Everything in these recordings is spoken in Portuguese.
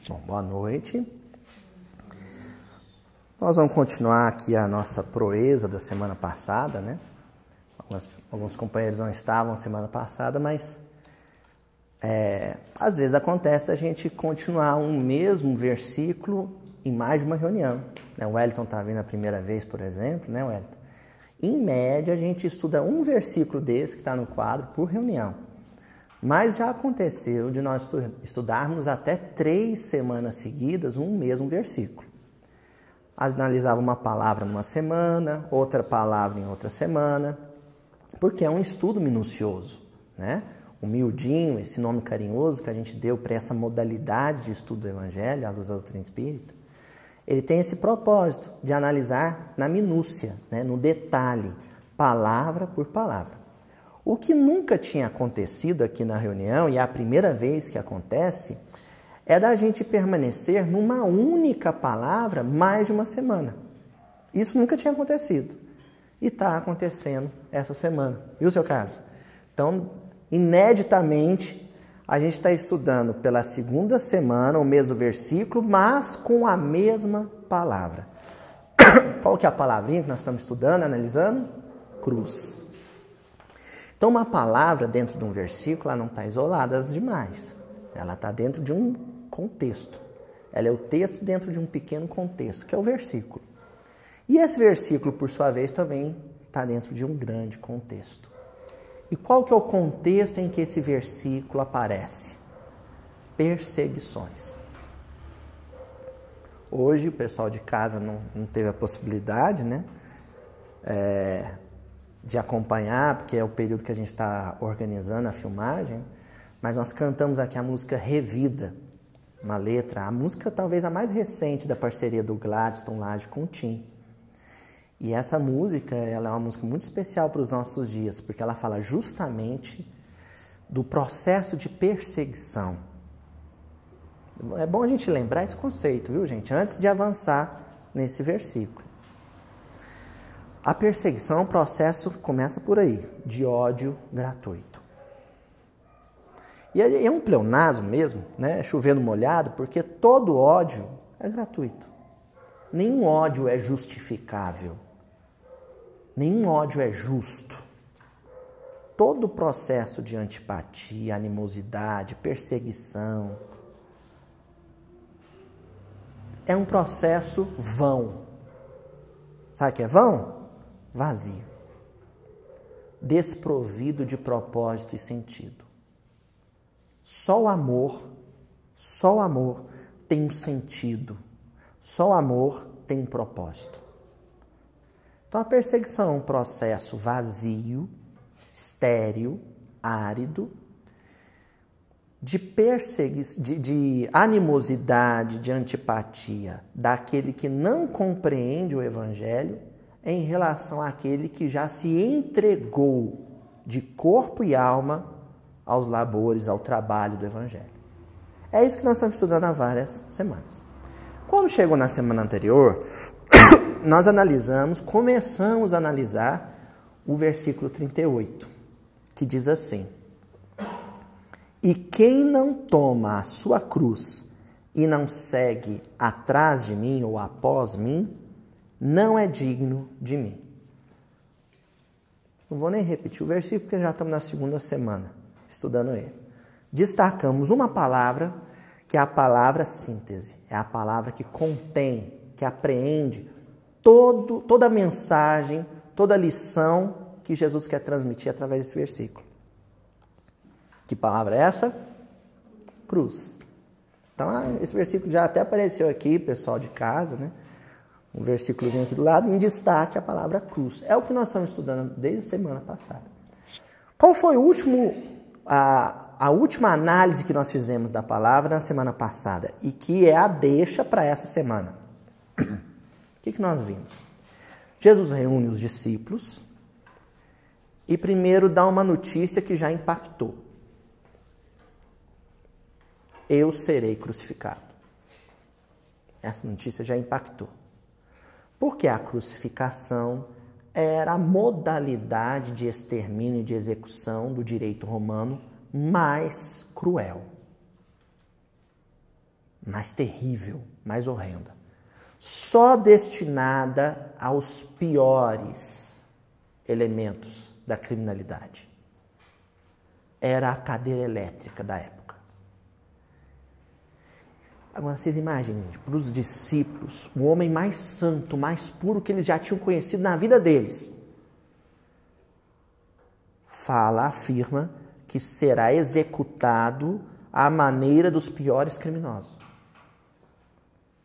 Bom, boa noite. Nós vamos continuar aqui a nossa proeza da semana passada, né? Alguns companheiros não estavam semana passada, mas às vezes acontece da gente continuar um mesmo versículo em mais de uma reunião. Né? O Wellington está vindo a primeira vez, por exemplo, né, Wellington? Em média, a gente estuda um versículo desse que está no quadro por reunião. Mas já aconteceu de nós estudarmos até 3 semanas seguidas um mesmo versículo. Analisava uma palavra numa semana, outra palavra em outra semana, porque é um estudo minucioso, né? O miudinho, esse nome carinhoso que a gente deu para essa modalidade de estudo do Evangelho, à luz da doutrina espírita, ele tem esse propósito de analisar na minúcia, né? No detalhe, palavra por palavra. O que nunca tinha acontecido aqui na reunião, e é a primeira vez que acontece, é da gente permanecer numa única palavra mais de uma semana. Isso nunca tinha acontecido. E está acontecendo essa semana. Viu, seu Carlos? Então, ineditamente, a gente está estudando pela segunda semana o mesmo versículo, mas com a mesma palavra. Qual que é a palavrinha que nós estamos estudando, analisando? Cruz. Então, uma palavra dentro de um versículo, ela não está isolada das demais. Ela está dentro de um contexto. Ela é o texto dentro de um pequeno contexto, que é o versículo. E esse versículo, por sua vez, também está dentro de um grande contexto. E qual que é o contexto em que esse versículo aparece? Perseguições. Hoje, o pessoal de casa não teve a possibilidade, né? De acompanhar, porque é o período que a gente está organizando a filmagem, mas nós cantamos aqui a música Revida, uma letra, a música talvez a mais recente da parceria do Gladstone Lage com o Tim. E essa música, ela é uma música muito especial para os nossos dias, porque ela fala justamente do processo de perseguição. É bom a gente lembrar esse conceito, viu, gente? Antes de avançar nesse versículo. A perseguição é um processo que começa por aí, de ódio gratuito. E é um pleonasmo mesmo, né? Chovendo molhado, porque todo ódio é gratuito. Nenhum ódio é justificável. Nenhum ódio é justo. Todo o processo de antipatia, animosidade, perseguição é um processo vão. Sabe o que é vão? Vazio, desprovido de propósito e sentido. Só o amor tem um sentido, só o amor tem um propósito. Então a perseguição é um processo vazio, estéril, árido, de animosidade, de antipatia daquele que não compreende o Evangelho em relação àquele que já se entregou de corpo e alma aos labores, ao trabalho do Evangelho. É isso que nós estamos estudando há várias semanas. Quando chegou na semana anterior, nós começamos a analisar o versículo 38, que diz assim: E quem não toma a sua cruz e não segue atrás de mim ou após mim, não é digno de mim. Não vou nem repetir o versículo, porque já estamos na segunda semana estudando ele. Destacamos uma palavra, que é a palavra síntese. É a palavra que contém, que apreende toda a mensagem, toda a lição que Jesus quer transmitir através desse versículo. Que palavra é essa? Cruz. Então, esse versículo já até apareceu aqui, pessoal de casa, né? Um versículozinho aqui do lado, em destaque a palavra cruz. É o que nós estamos estudando desde a semana passada. Qual foi a última análise que nós fizemos da palavra na semana passada? E que é a deixa para essa semana. O que nós vimos? Jesus reúne os discípulos e primeiro dá uma notícia que já impactou. Eu serei crucificado. Essa notícia já impactou. Porque a crucificação era a modalidade de extermínio e de execução do direito romano mais cruel. mais terrível, mais horrenda, só destinada aos piores elementos da criminalidade. Era a cadeira elétrica da época. Agora, vocês imaginem, para os discípulos, o homem mais santo, mais puro que eles já tinham conhecido na vida deles, afirma que será executado à maneira dos piores criminosos.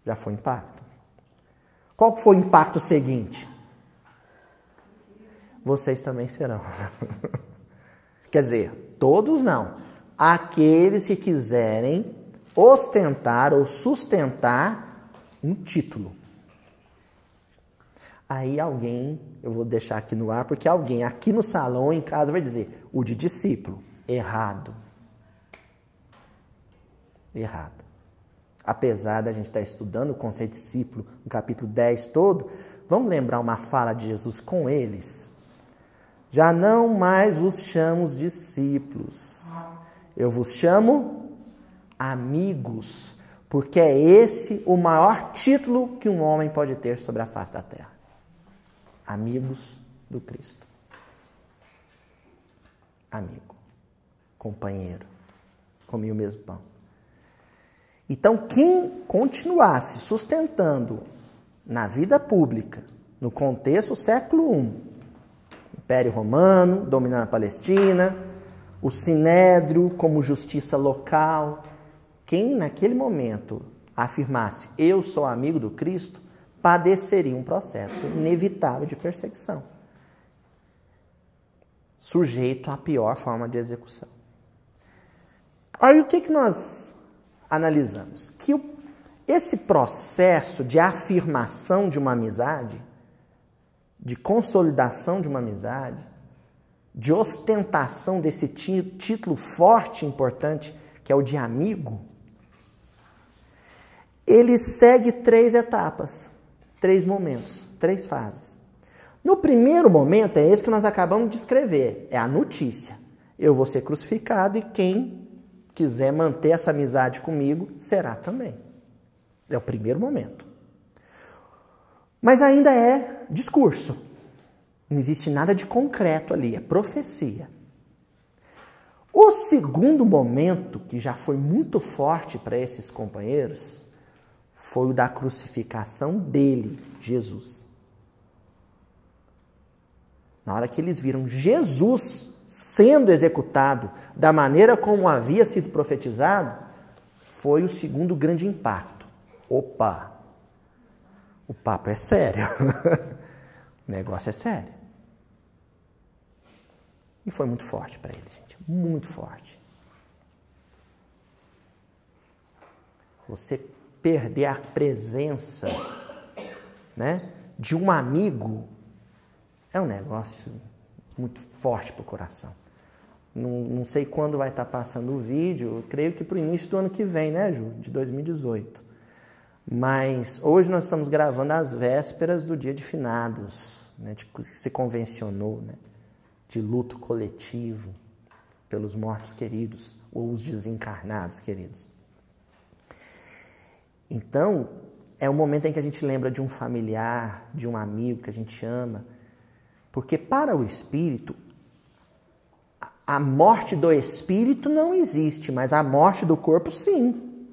Já foi o impacto. Qual foi o impacto seguinte? Vocês também serão. Quer dizer, todos não. Aqueles que quiserem ostentar ou sustentar um título. Aí alguém, eu vou deixar aqui no ar, porque alguém aqui no salão ou em casa vai dizer, o de discípulo, errado. Errado. Apesar da gente estar estudando o conceito de discípulo, no capítulo 10 todo, vamos lembrar uma fala de Jesus com eles? Já não mais vos chamo discípulos, eu vos chamo amigos, porque é esse o maior título que um homem pode ter sobre a face da terra. Amigos do Cristo. Amigo, companheiro, comi o mesmo pão. Então, quem continuasse sustentando na vida pública, no contexto do século I, Império Romano, dominando a Palestina, o Sinédrio como justiça local, quem naquele momento afirmasse, eu sou amigo do Cristo, padeceria um processo inevitável de perseguição, sujeito à pior forma de execução. Aí o que nós analisamos? Que esse processo de afirmação de uma amizade, de consolidação de uma amizade, de ostentação desse título forte e importante, que é o de amigo, ele segue 3 etapas, 3 momentos, 3 fases. No primeiro momento, é esse que nós acabamos de escrever, é a notícia. Eu vou ser crucificado e quem quiser manter essa amizade comigo, será também. É o primeiro momento. Mas ainda é discurso. Não existe nada de concreto ali, é profecia. O segundo momento, que já foi muito forte para esses companheiros, foi o da crucificação dele, Jesus. Na hora que eles viram Jesus sendo executado da maneira como havia sido profetizado, foi o segundo grande impacto. Opa! O papo é sério. O negócio é sério. E foi muito forte para ele, gente. Muito forte. Você perder a presença, né, de um amigo é um negócio muito forte para o coração. Não sei quando vai estar passando o vídeo, eu creio que para o início do ano que vem, né, Ju? De 2018. Mas hoje nós estamos gravando às vésperas do dia de finados, né, que se convencionou, né, de luto coletivo pelos mortos queridos ou os desencarnados queridos. Então, é um momento em que a gente lembra de um familiar, de um amigo que a gente ama, porque para o espírito, a morte do espírito não existe, mas a morte do corpo, sim.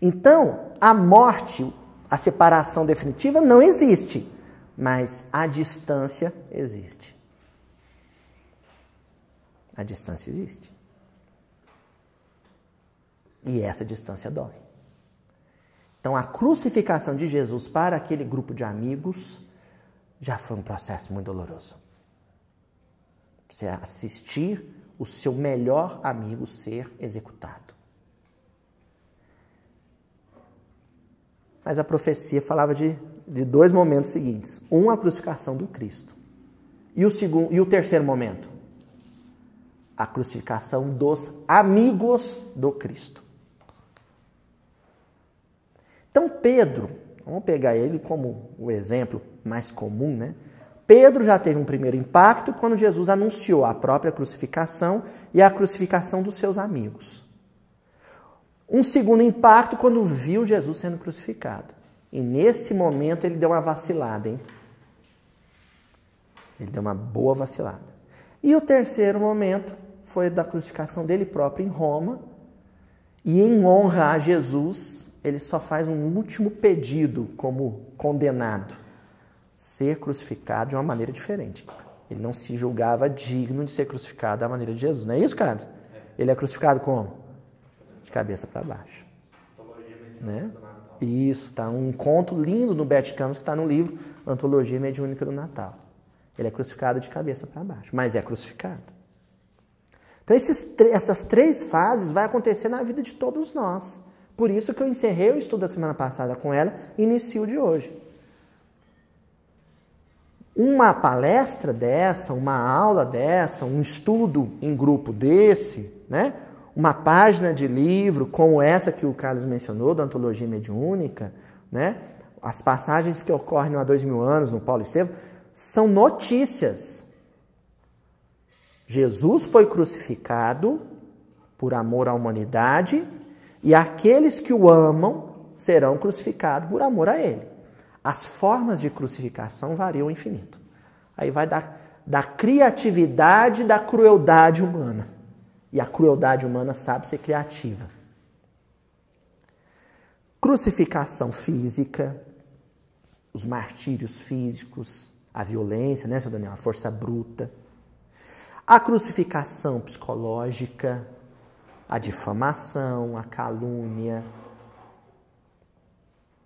Então, a morte, a separação definitiva não existe, mas a distância existe. A distância existe. E essa distância dói. Então, a crucificação de Jesus para aquele grupo de amigos já foi um processo muito doloroso. Você assistir o seu melhor amigo ser executado. Mas a profecia falava de 2 momentos seguintes. Um, a crucificação do Cristo. E o terceiro momento? A crucificação dos amigos do Cristo. Então Pedro, vamos pegar ele como o exemplo mais comum, né? Pedro já teve um primeiro impacto quando Jesus anunciou a própria crucificação e a crucificação dos seus amigos. Um segundo impacto quando viu Jesus sendo crucificado. E nesse momento ele deu uma vacilada, hein? Ele deu uma boa vacilada. E o terceiro momento foi da crucificação dele próprio em Roma. E em honra a Jesus, ele só faz um último pedido como condenado. Ser crucificado de uma maneira diferente. Ele não se julgava digno de ser crucificado da maneira de Jesus. Não é isso, Carlos? Ele é crucificado como? De cabeça para baixo. Né? Isso, tá um conto lindo no Bert Campos que está no livro Antologia Mediúnica do Natal. Ele é crucificado de cabeça para baixo, mas é crucificado. Então essas três fases vai acontecer na vida de todos nós. Por isso que eu encerrei o estudo da semana passada com ela e inicio o de hoje. Uma palestra dessa, uma aula dessa, um estudo em grupo desse, né? Uma página de livro como essa que o Carlos mencionou, da Antologia Mediúnica, né? As passagens que ocorrem há 2000 anos no Paulo Estevam, são notícias. Jesus foi crucificado por amor à humanidade e aqueles que o amam serão crucificados por amor a ele. As formas de crucificação variam ao infinito. Aí vai da criatividade da crueldade humana. E a crueldade humana sabe ser criativa. Crucificação física, os martírios físicos, a violência, né, seu Daniel? A força bruta. A crucificação psicológica, a difamação, a calúnia,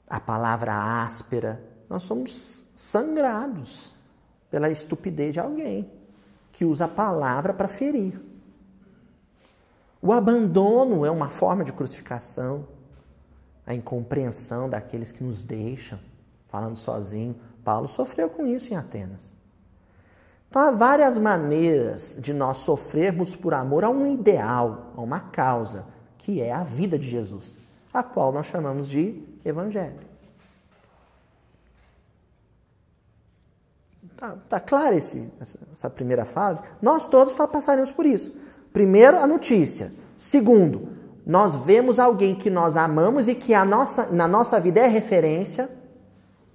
a palavra áspera. Nós somos sangrados pela estupidez de alguém que usa a palavra para ferir. O abandono é uma forma de crucificação. A incompreensão daqueles que nos deixam, falando sozinho. Paulo sofreu com isso em Atenas. Então, há várias maneiras de nós sofrermos por amor a um ideal, a uma causa, que é a vida de Jesus, a qual nós chamamos de Evangelho. Tá clara essa primeira fala? Nós todos passaremos por isso. Primeiro, a notícia. Segundo, nós vemos alguém que nós amamos e que na nossa vida é referência.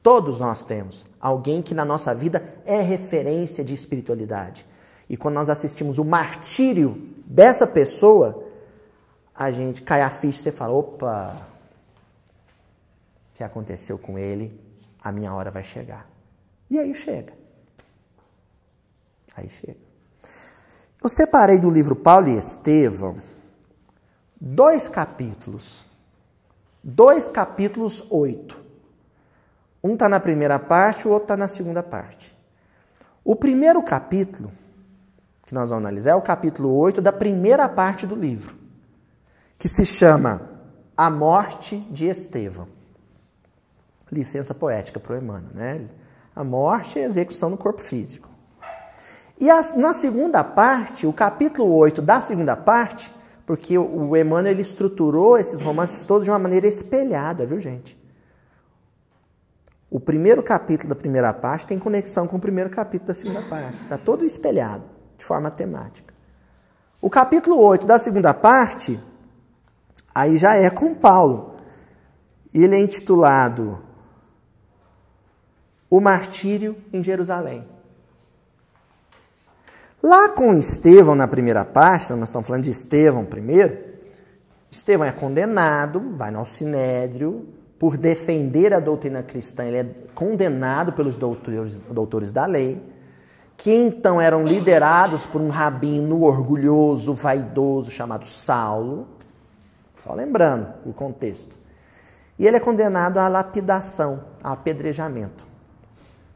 Todos nós temos alguém que na nossa vida é referência de espiritualidade. E quando nós assistimos o martírio dessa pessoa, a gente cai a ficha e você fala, opa, o que aconteceu com ele, a minha hora vai chegar. E aí chega. Aí chega. Eu separei do livro Paulo e Estevão 2 capítulos. 8. Um está na primeira parte, o outro está na segunda parte. O primeiro capítulo que nós vamos analisar é o capítulo 8 da primeira parte do livro, que se chama A Morte de Estevão. Licença poética para o Emmanuel, né? A morte é a execução no corpo físico. E na segunda parte, o capítulo 8 da segunda parte, porque o Emmanuel ele estruturou esses romances todos de uma maneira espelhada, viu, gente? O primeiro capítulo da primeira parte tem conexão com o primeiro capítulo da segunda parte. Está todo espelhado, de forma temática. O capítulo 8 da segunda parte, aí já é com Paulo. Ele é intitulado O Martírio em Jerusalém. Lá com Estevão, na primeira parte, nós estamos falando de Estevão primeiro, Estevão é condenado, vai no Sinédrio, por defender a doutrina cristã, ele é condenado pelos doutores da lei, que então eram liderados por um rabino orgulhoso, vaidoso, chamado Saulo, só lembrando o contexto. E ele é condenado à lapidação, ao apedrejamento.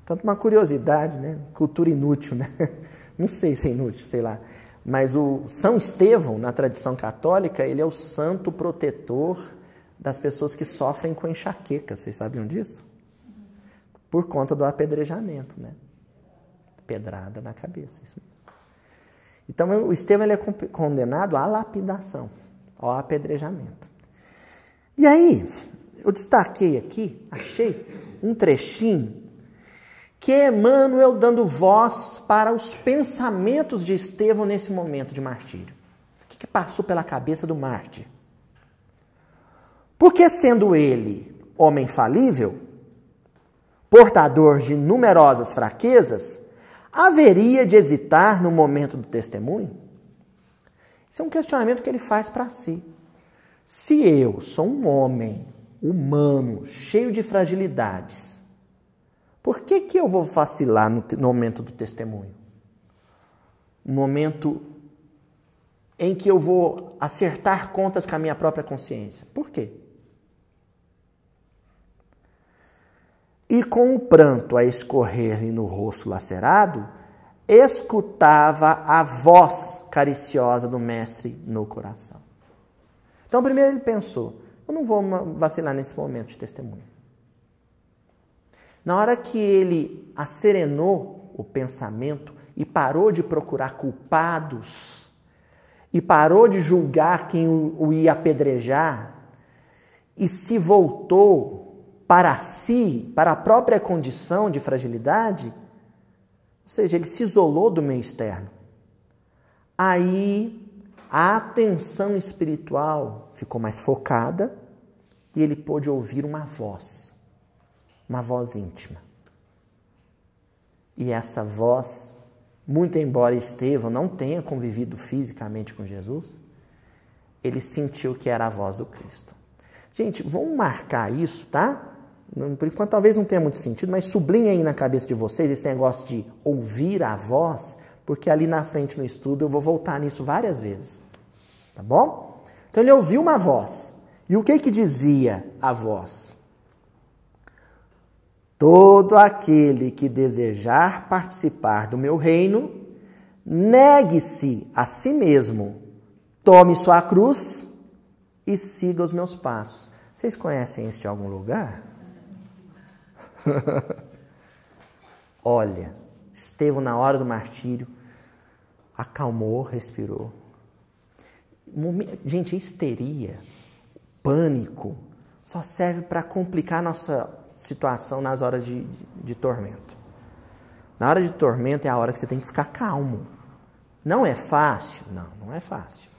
Tanto uma curiosidade, né? Cultura inútil, né? Não sei se é inútil, sei lá. Mas o São Estevão, na tradição católica, ele é o santo protetor das pessoas que sofrem com enxaqueca. Vocês sabiam disso? Por conta do apedrejamento, né? Pedrada na cabeça, isso mesmo. Então, o Estevão ele é condenado à lapidação, ao apedrejamento. E aí, eu destaquei aqui, achei um trechinho que é Emmanuel dando voz para os pensamentos de Estevão nesse momento de martírio. O que passou pela cabeça do mártir? Porque sendo ele homem falível, portador de numerosas fraquezas, haveria de hesitar no momento do testemunho? Esse é um questionamento que ele faz para si. Se eu sou um homem humano, cheio de fragilidades, por que eu vou vacilar no momento do testemunho? Um momento em que eu vou acertar contas com a minha própria consciência. Por quê? E com o pranto a escorrer-lhe no rosto lacerado, escutava a voz cariciosa do mestre no coração. Então, primeiro ele pensou, eu não vou vacilar nesse momento de testemunho. Na hora que ele acerenou o pensamento e parou de procurar culpados, e parou de julgar quem o ia apedrejar, e se voltou para si, para a própria condição de fragilidade, ou seja, ele se isolou do meio externo. Aí a atenção espiritual ficou mais focada e ele pôde ouvir uma voz íntima. E essa voz, muito embora Estevão não tenha convivido fisicamente com Jesus, ele sentiu que era a voz do Cristo. Gente, vamos marcar isso, tá? Por enquanto talvez não tenha muito sentido, mas sublinha aí na cabeça de vocês esse negócio de ouvir a voz, porque ali na frente no estudo eu vou voltar nisso várias vezes. Tá bom? Então ele ouviu uma voz. E o que dizia a voz? Todo aquele que desejar participar do meu reino, negue-se a si mesmo, tome sua cruz e siga os meus passos. Vocês conhecem isso de algum lugar? Olha, Estevão na hora do martírio acalmou, respirou. Gente, a histeria, pânico, só serve para complicar a nossa situação nas horas de tormento. Na hora de tormento é a hora que você tem que ficar calmo. Não é fácil? Não é fácil.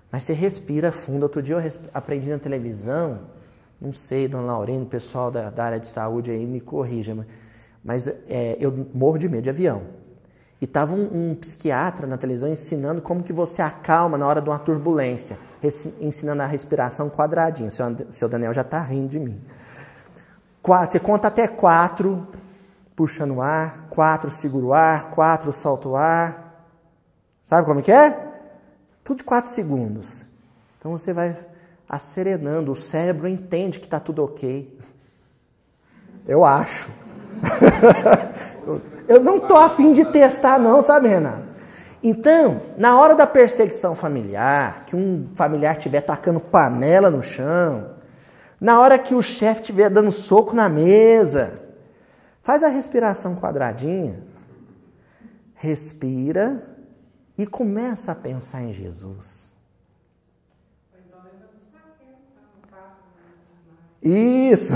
Mas você respira fundo. Outro dia eu aprendi na televisão, não sei, dona Laurina, o pessoal da área de saúde aí me corrija, mas eu morro de medo de avião. E estava um psiquiatra na televisão ensinando como que você acalma na hora de uma turbulência, ensinando a respiração quadradinho. O seu Daniel já está rindo de mim. Você conta até 4, puxa no ar, 4 segura o ar, 4 solta o ar. Sabe como que é? Tudo de 4 segundos. Então você vai acerenando, o cérebro entende que está tudo ok. Eu acho. Eu não estou a fim de testar não, sabe, Renato? Então, na hora da perseguição familiar, que um familiar estiver tacando panela no chão, na hora que o chefe estiver dando soco na mesa, faz a respiração quadradinha, respira e começa a pensar em Jesus. Isso!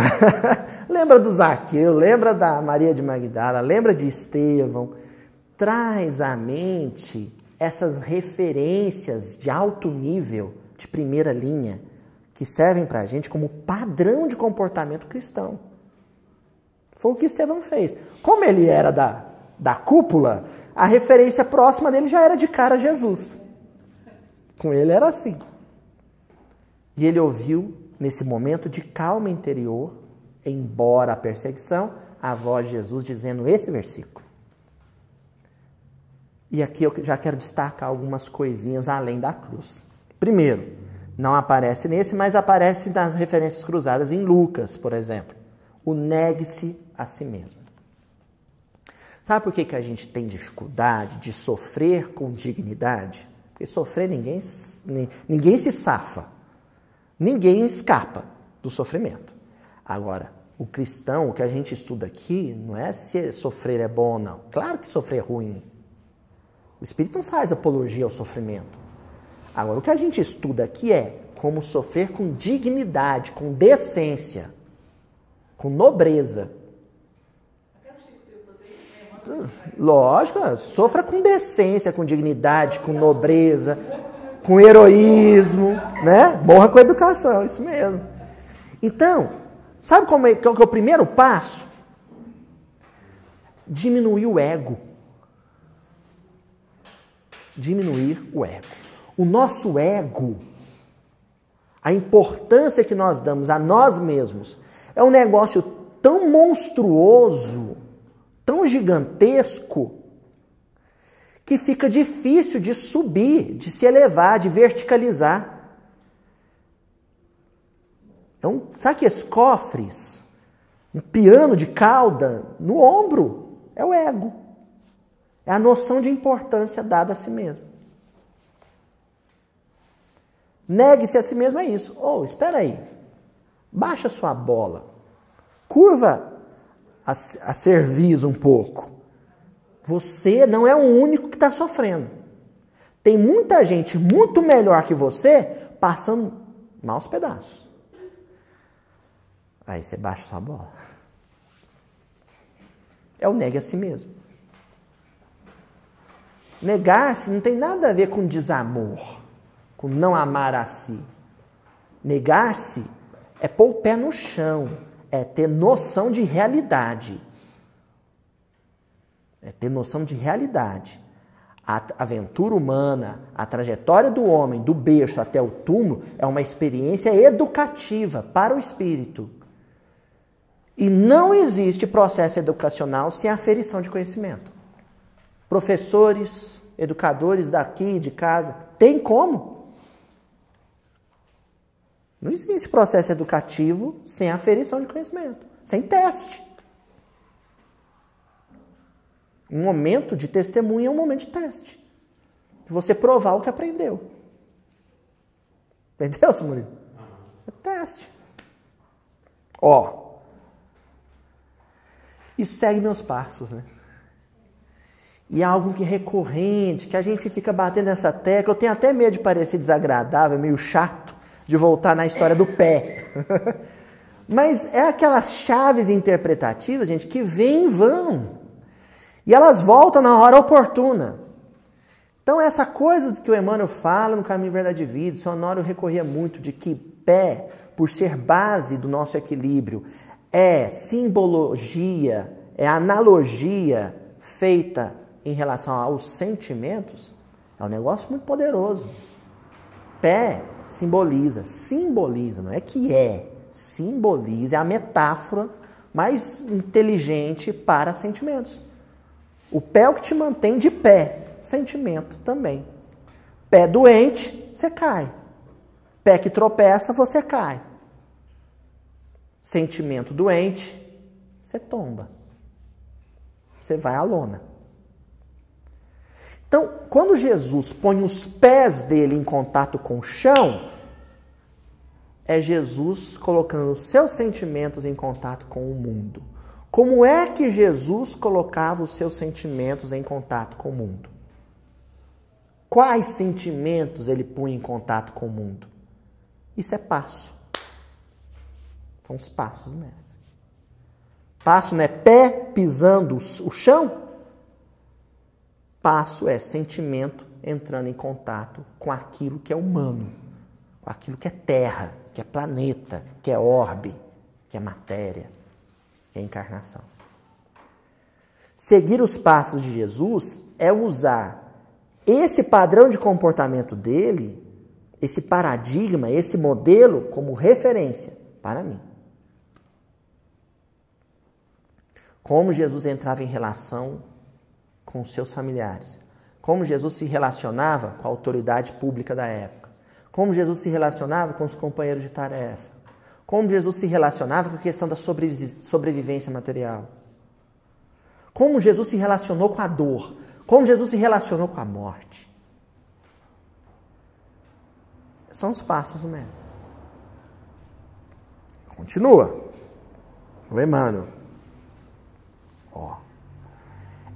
Lembra do Zaqueu, lembra da Maria de Magdala, lembra de Estevão. Traz à mente essas referências de alto nível, de primeira linha, que servem para a gente como padrão de comportamento cristão. Foi o que Estevão fez. Como ele era da cúpula, a referência próxima dele já era de cara a Jesus. Com ele era assim. E ele ouviu, nesse momento de calma interior, embora a perseguição, a voz de Jesus dizendo esse versículo. E aqui eu já quero destacar algumas coisinhas além da cruz. Primeiro, não aparece nesse, mas aparece nas referências cruzadas em Lucas, por exemplo. O negue-se a si mesmo. Sabe por que a gente tem dificuldade de sofrer com dignidade? Porque sofrer ninguém se safa. Ninguém escapa do sofrimento. Agora, o cristão, o que a gente estuda aqui, não é se sofrer é bom ou não. Claro que sofrer é ruim. O Espírito não faz apologia ao sofrimento. Agora, o que a gente estuda aqui é como sofrer com dignidade, com decência, com nobreza. Lógico, sofra com decência, com dignidade, com nobreza. com heroísmo, né? Morra com educação, isso mesmo. Então, sabe qual é o primeiro passo? Diminuir o ego. Diminuir o ego. O nosso ego, a importância que nós damos a nós mesmos, é um negócio tão monstruoso, tão gigantesco, que fica difícil de subir, de se elevar, de verticalizar. Então, sabe aqueles cofres? Um piano de cauda no ombro? É o ego. É a noção de importância dada a si mesmo. Negue-se a si mesmo é isso. Espera aí. Baixa sua bola. Curva a cerviz um pouco. Você não é o único que está sofrendo. Tem muita gente muito melhor que você passando maus pedaços. Aí você baixa sua bola. É o negue a si mesmo. Negar-se não tem nada a ver com desamor, com não amar a si. Negar-se é pôr o pé no chão, é ter noção de realidade. É ter noção de realidade. A aventura humana, a trajetória do homem, do berço até o túmulo, é uma experiência educativa para o espírito. E não existe processo educacional sem aferição de conhecimento. Professores, educadores daqui, de casa, tem como? Não existe processo educativo sem aferição de conhecimento, sem teste. Um momento de testemunho é um momento de teste. De você provar o que aprendeu. Entendeu, seu Murilo? É teste. E segue meus passos, né? E é algo que é recorrente, que a gente fica batendo nessa tecla. Eu tenho até medo de parecer desagradável, meio chato, de voltar na história do pé. Mas é aquelas chaves interpretativas, gente, que vêm e vão. E elas voltam na hora oportuna. Então, essa coisa que o Emmanuel fala no Caminho Verdade e Vida, o Sr. Honório recorria muito de que pé, por ser base do nosso equilíbrio, é simbologia, é analogia feita em relação aos sentimentos, é um negócio muito poderoso. Pé simboliza, não é que simboliza, é a metáfora mais inteligente para sentimentos. O pé é o que te mantém de pé, sentimento também. Pé doente, você cai. Pé que tropeça, você cai. Sentimento doente, você tomba. Você vai à lona. Então, quando Jesus põe os pés dele em contato com o chão, é Jesus colocando os seus sentimentos em contato com o mundo. Como é que Jesus colocava os seus sentimentos em contato com o mundo? Quais sentimentos ele punha em contato com o mundo? Isso é passo. São os passos, mestre. Passo não é pé pisando o chão? Passo é sentimento entrando em contato com aquilo que é humano, com aquilo que é terra, que é planeta, que é orbe, que é matéria, que é encarnação. Seguir os passos de Jesus é usar esse padrão de comportamento dele, esse paradigma, esse modelo como referência para mim. Como Jesus entrava em relação com os seus familiares. Como Jesus se relacionava com a autoridade pública da época. Como Jesus se relacionava com os companheiros de tarefa. Como Jesus se relacionava com a questão da sobrevivência material. Como Jesus se relacionou com a dor. Como Jesus se relacionou com a morte. São os passos do mestre. Continua. O Emmanuel.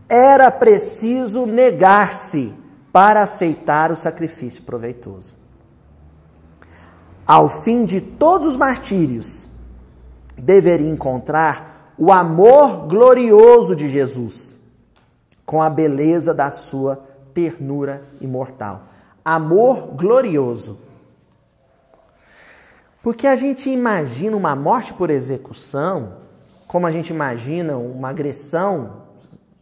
Era preciso negar-se para aceitar o sacrifício proveitoso. Ao fim de todos os martírios, deveria encontrar o amor glorioso de Jesus, com a beleza da sua ternura imortal. amor glorioso. Porque a gente imagina uma morte por execução, como a gente imagina uma agressão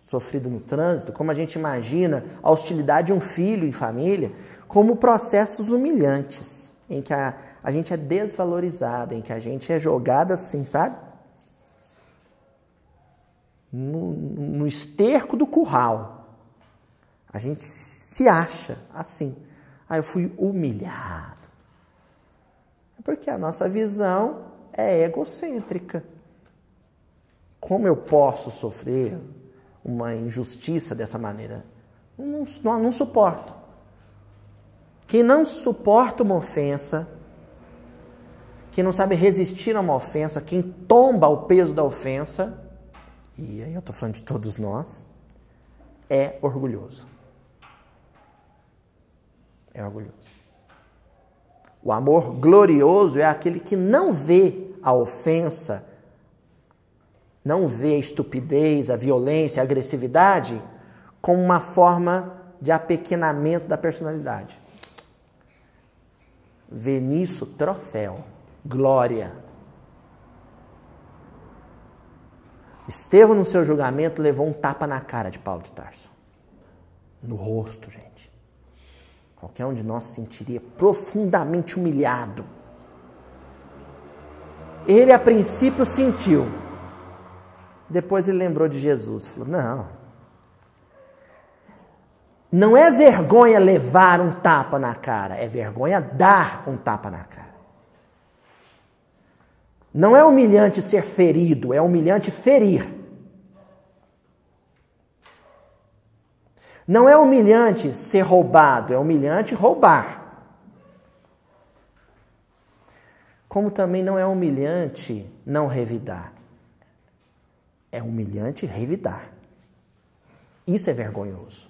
sofrida no trânsito, como a gente imagina a hostilidade de um filho em família, como processos humilhantes, em que a gente é desvalorizado, em que a gente é jogado assim, sabe? No esterco do curral. A gente se acha assim. Ah, eu fui humilhado. Porque a nossa visão é egocêntrica. Como eu posso sofrer uma injustiça dessa maneira? Não suporto. Quem não suporta uma ofensa, quem não sabe resistir a uma ofensa, quem tomba o peso da ofensa, e aí eu estou falando de todos nós, é orgulhoso. É orgulhoso. O amor glorioso é aquele que não vê a ofensa, não vê a estupidez, a violência, a agressividade como uma forma de apequenamento da personalidade. Vê nisso troféu, glória. Estevão, no seu julgamento, levou um tapa na cara de Paulo de Tarso. No rosto, gente. Qualquer um de nós se sentiria profundamente humilhado. Ele, a princípio, sentiu. Depois ele lembrou de Jesus. Falou, não é vergonha levar um tapa na cara. É vergonha dar um tapa na cara. Não é humilhante ser ferido. É humilhante ferir. Não é humilhante ser roubado, é humilhante roubar. Como também não é humilhante não revidar. É humilhante revidar. Isso é vergonhoso.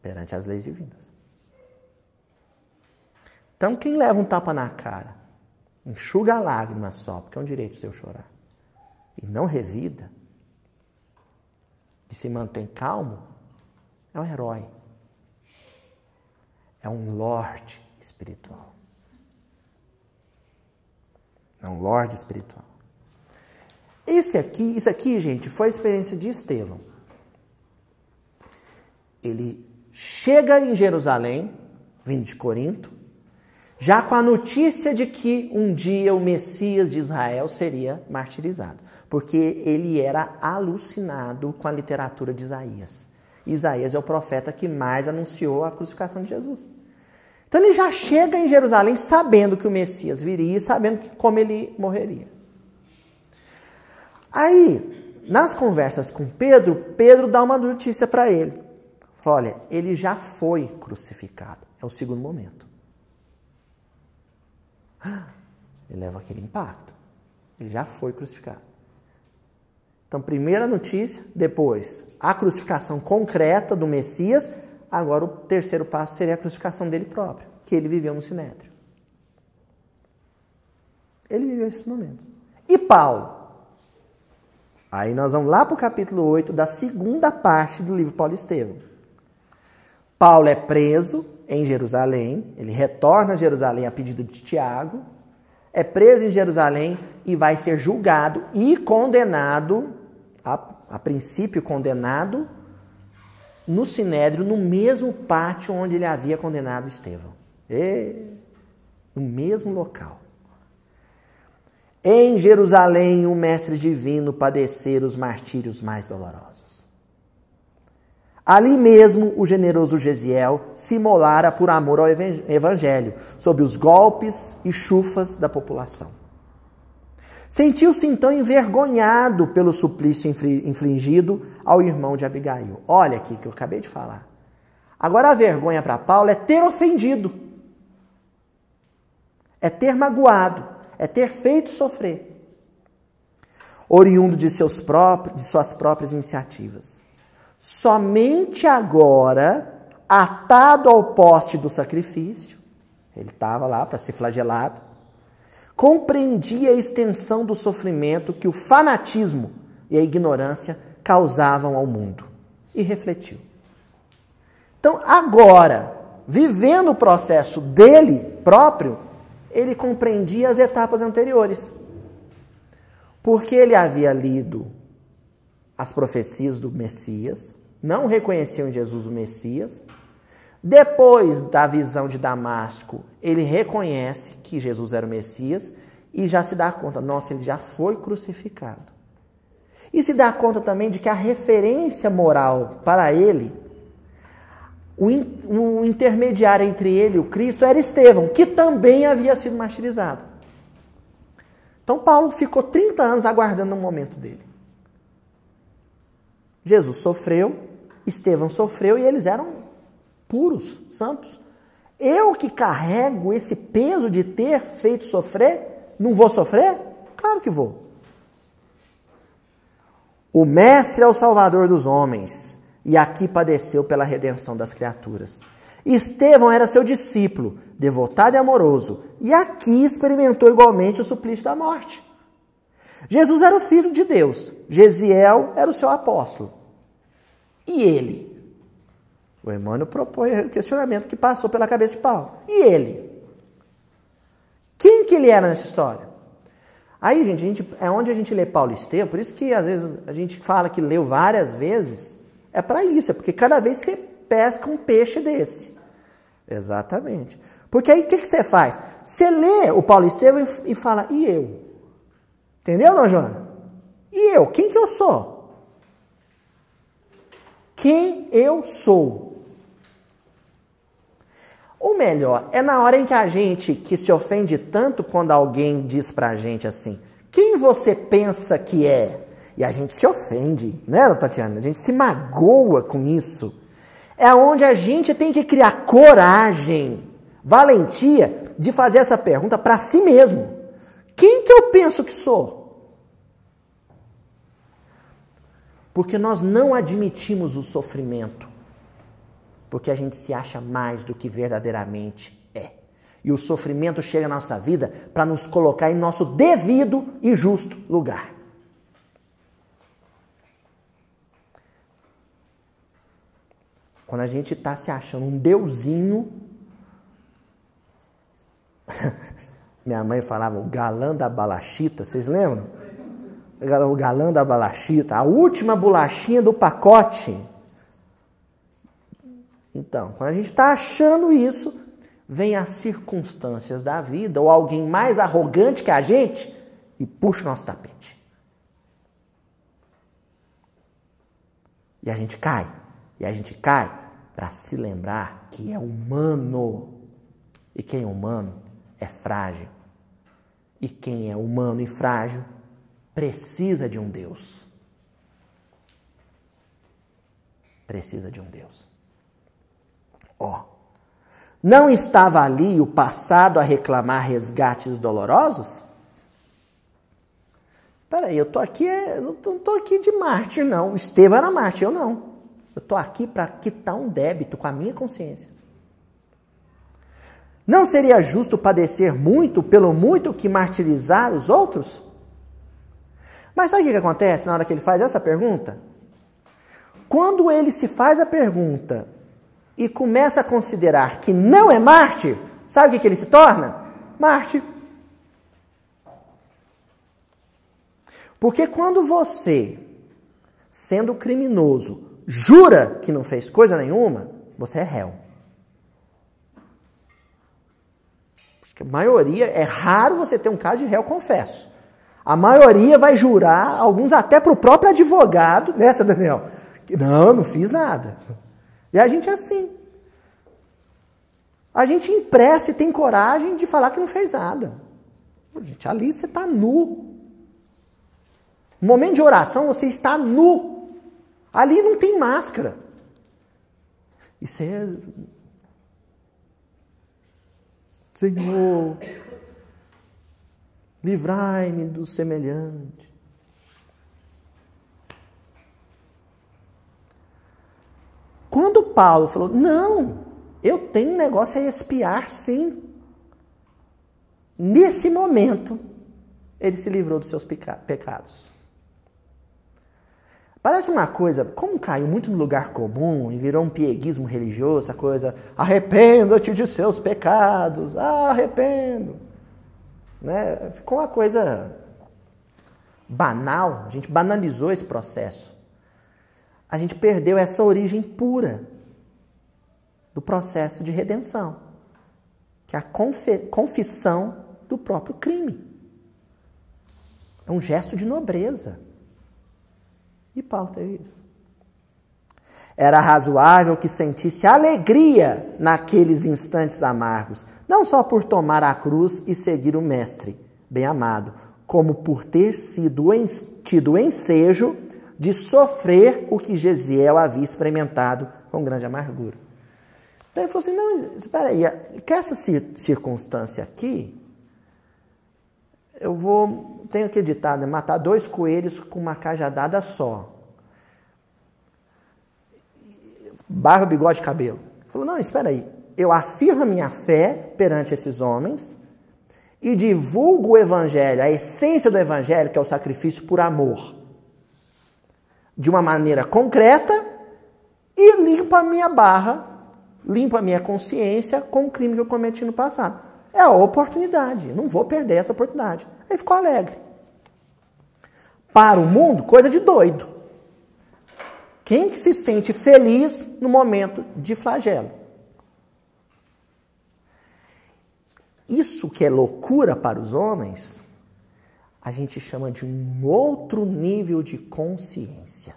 Perante as leis divinas. Então, quem leva um tapa na cara, enxuga a lágrima só, porque é um direito seu chorar, e não revida, e se mantém calmo, é um herói. É um lorde espiritual. É um lorde espiritual. Isso aqui, gente, foi a experiência de Estevão. Ele chega em Jerusalém, vindo de Corinto, já com a notícia de que um dia o Messias de Israel seria martirizado. Porque ele era alucinado com a literatura de Isaías. Isaías é o profeta que mais anunciou a crucificação de Jesus. Então ele já chega em Jerusalém sabendo que o Messias viria e sabendo como ele morreria. Aí, nas conversas com Pedro, Pedro dá uma notícia para ele. Fala, olha, ele já foi crucificado. É o segundo momento. Ele leva aquele impacto. Ele já foi crucificado. Então, primeira notícia, depois a crucificação concreta do Messias, agora o terceiro passo seria a crucificação dele próprio, que ele viveu no Sinédrio. Ele viveu esses momentos. E Paulo? Aí nós vamos lá para o capítulo 8 da segunda parte do livro Paulo e Estevão. Paulo é preso em Jerusalém, ele retorna a Jerusalém a pedido de Tiago, é preso em Jerusalém e vai ser julgado e condenado, a princípio condenado, no Sinédrio, no mesmo pátio onde ele havia condenado Estevão. No mesmo local. Em Jerusalém, o mestre divino padecer os martírios mais dolorosos. Ali mesmo, o generoso Gesiel se imolara por amor ao evangelho, sob os golpes e chufas da população. Sentiu-se então envergonhado pelo suplício infligido ao irmão de Abigail. Olha aqui que eu acabei de falar. Agora a vergonha para Paulo é ter ofendido, é ter magoado, é ter feito sofrer, oriundo de suas próprias iniciativas. Somente agora, atado ao poste do sacrifício, ele estava lá para ser flagelado, compreendia a extensão do sofrimento que o fanatismo e a ignorância causavam ao mundo e refletiu. Então, agora, vivendo o processo dele próprio, ele compreendia as etapas anteriores. Porque ele havia lido as profecias do Messias, não reconheciam em Jesus o Messias. Depois da visão de Damasco, ele reconhece que Jesus era o Messias e já se dá conta, nossa, ele já foi crucificado. E se dá conta também de que a referência moral para ele, o intermediário entre ele e o Cristo era Estevão, que também havia sido martirizado. Então Paulo ficou 30 anos aguardando o momento dele. Jesus sofreu, Estevão sofreu e eles eram puros, santos. Eu que carrego esse peso de ter feito sofrer, não vou sofrer? Claro que vou. O Mestre é o Salvador dos homens e aqui padeceu pela redenção das criaturas. Estevão era seu discípulo, devotado e amoroso, e aqui experimentou igualmente o suplício da morte. Jesus era o Filho de Deus, Gesiel era o seu apóstolo. E ele? O Emmanuel propõe o questionamento que passou pela cabeça de Paulo. E ele? Quem que ele era nessa história? Aí, gente, é onde a gente lê Paulo e Estevão, por isso que às vezes a gente fala que leu várias vezes, é para isso, é porque cada vez você pesca um peixe desse. Exatamente. Porque aí o que você faz? Você lê o Paulo e Estevão e fala, e eu? Entendeu, não, Joana? E eu? Quem que eu sou? Quem eu sou? Ou melhor, é na hora em que a gente que se ofende tanto quando alguém diz pra gente assim, quem você pensa que é? E a gente se ofende, né, Tatiana? A gente se magoa com isso. É onde a gente tem que criar coragem, valentia de fazer essa pergunta para si mesmo. Quem que eu penso que sou? Porque nós não admitimos o sofrimento. Porque a gente se acha mais do que verdadeiramente é. E o sofrimento chega na nossa vida para nos colocar em nosso devido e justo lugar. Quando a gente está se achando um deusinho, minha mãe falava o galã da balachita, vocês lembram? O galã da balachita, a última bolachinha do pacote. Então, quando a gente está achando isso, vem as circunstâncias da vida ou alguém mais arrogante que a gente e puxa o nosso tapete. E a gente cai. E a gente cai para se lembrar que é humano. E quem é humano é frágil. E quem é humano e frágil precisa de um Deus. Precisa de um Deus. Não estava ali o passado a reclamar resgates dolorosos? Espera aí, eu estou aqui, não estou aqui de mártir, não. Estevão era mártir, eu não. Eu estou aqui para quitar um débito com a minha consciência. Não seria justo padecer muito pelo muito que martirizar os outros? Mas sabe o que acontece na hora que ele faz essa pergunta? Quando ele se faz a pergunta e começa a considerar que não é mártir, sabe o que ele se torna? Mártir. Porque quando você, sendo criminoso, jura que não fez coisa nenhuma, você é réu. Porque a maioria, é raro você ter um caso de réu confesso. A maioria vai jurar, alguns até para o próprio advogado, nessa, Daniel, que não fiz nada. E a gente é assim. A gente empresta e tem coragem de falar que não fez nada. Gente, ali você está nu. No momento de oração, você está nu. Ali não tem máscara. E você... Senhor, livrai-me do semelhante. Quando Paulo falou, não, eu tenho um negócio a expiar, sim. Nesse momento, ele se livrou dos seus pecados. Parece uma coisa, como caiu muito no lugar comum e virou um pieguismo religioso, essa coisa, arrependa-te de seus pecados, arrependo. Né? Ficou uma coisa banal, a gente banalizou esse processo. A gente perdeu essa origem pura do processo de redenção, que é a confissão do próprio crime. É um gesto de nobreza. E Paulo teve isso. Era razoável que sentisse alegria naqueles instantes amargos, não só por tomar a cruz e seguir o Mestre, bem-amado, como por ter tido o ensejo de sofrer o que Gesiel havia experimentado com grande amargura. Então ele falou assim, não, espera aí, que essa circunstância aqui, tenho que editar, né? Matar 2 coelhos com uma cajadada só. Barba, bigode, cabelo. Ele falou, não, espera aí, eu afirmo a minha fé perante esses homens e divulgo o evangelho, a essência do evangelho, que é o sacrifício por amor, de uma maneira concreta e limpo a minha barra, limpo a minha consciência com o crime que eu cometi no passado. É a oportunidade, não vou perder essa oportunidade. Aí ficou alegre. Para o mundo, coisa de doido. Quem que se sente feliz no momento de flagelo? Isso que é loucura para os homens, a gente chama de um outro nível de consciência.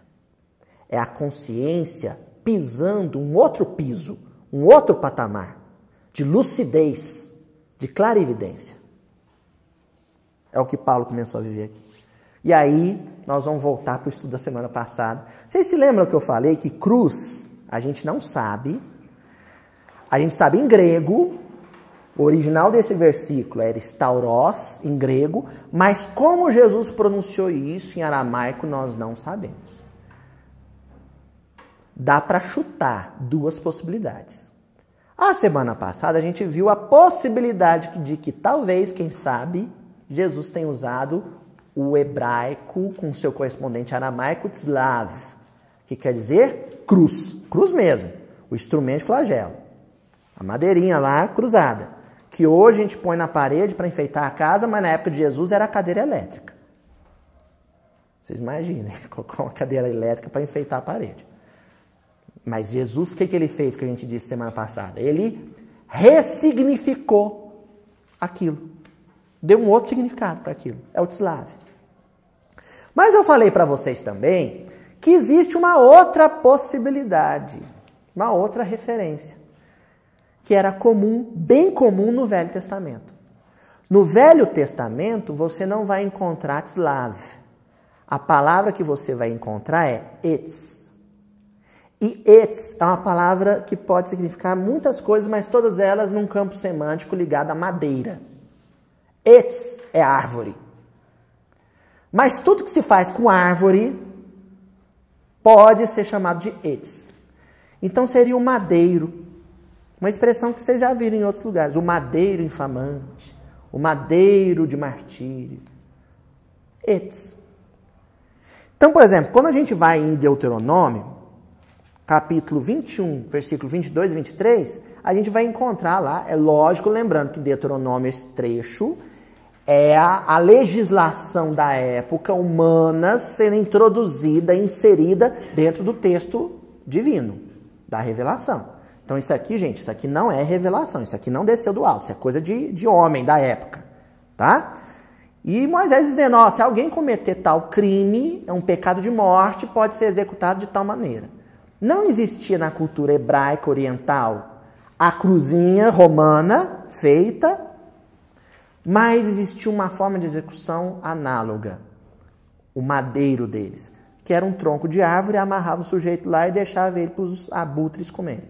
É a consciência pisando um outro piso, um outro patamar de lucidez, de clarividência. É o que Paulo começou a viver aqui. E aí, nós vamos voltar para o estudo da semana passada. Vocês se lembram que eu falei que cruz, a gente não sabe. A gente sabe em grego, o original desse versículo era stauros, em grego, mas como Jesus pronunciou isso em aramaico, nós não sabemos. Dá para chutar 2 possibilidades. A semana passada a gente viu a possibilidade de que talvez, quem sabe, Jesus tenha usado o hebraico com seu correspondente aramaico, tzlav, que quer dizer cruz, cruz mesmo, o instrumento de flagelo, a madeirinha lá cruzada, que hoje a gente põe na parede para enfeitar a casa, mas na época de Jesus era a cadeira elétrica. Vocês imaginem, colocar uma cadeira elétrica para enfeitar a parede. Mas Jesus, o que ele fez, que a gente disse semana passada? Ele ressignificou aquilo. Deu um outro significado para aquilo. É o tzlav. Mas eu falei para vocês também que existe uma outra possibilidade, uma outra referência, que era comum, bem comum no Velho Testamento. No Velho Testamento, você não vai encontrar tzlav. A palavra que você vai encontrar é etz. E etz é uma palavra que pode significar muitas coisas, mas todas elas num campo semântico ligado à madeira. Etz é árvore. Mas tudo que se faz com árvore pode ser chamado de etz. Então seria o madeiro. Uma expressão que vocês já viram em outros lugares. O madeiro infamante. O madeiro de martírio. Etz. Então, por exemplo, quando a gente vai em Deuteronômio, capítulo 21, versículo 22 e 23, a gente vai encontrar lá, é lógico, lembrando que Deuteronômio, esse trecho, é a legislação da época humana sendo introduzida, inserida dentro do texto divino, da revelação. Então isso aqui, gente, isso aqui não é revelação, isso aqui não desceu do alto, isso é coisa de homem da época, tá? E Moisés dizendo, ó, se alguém cometer tal crime, é um pecado de morte, pode ser executado de tal maneira. Não existia na cultura hebraica oriental a cruzinha romana feita, mas existia uma forma de execução análoga, o madeiro deles, que era um tronco de árvore, amarrava o sujeito lá e deixava ele para os abutres comerem.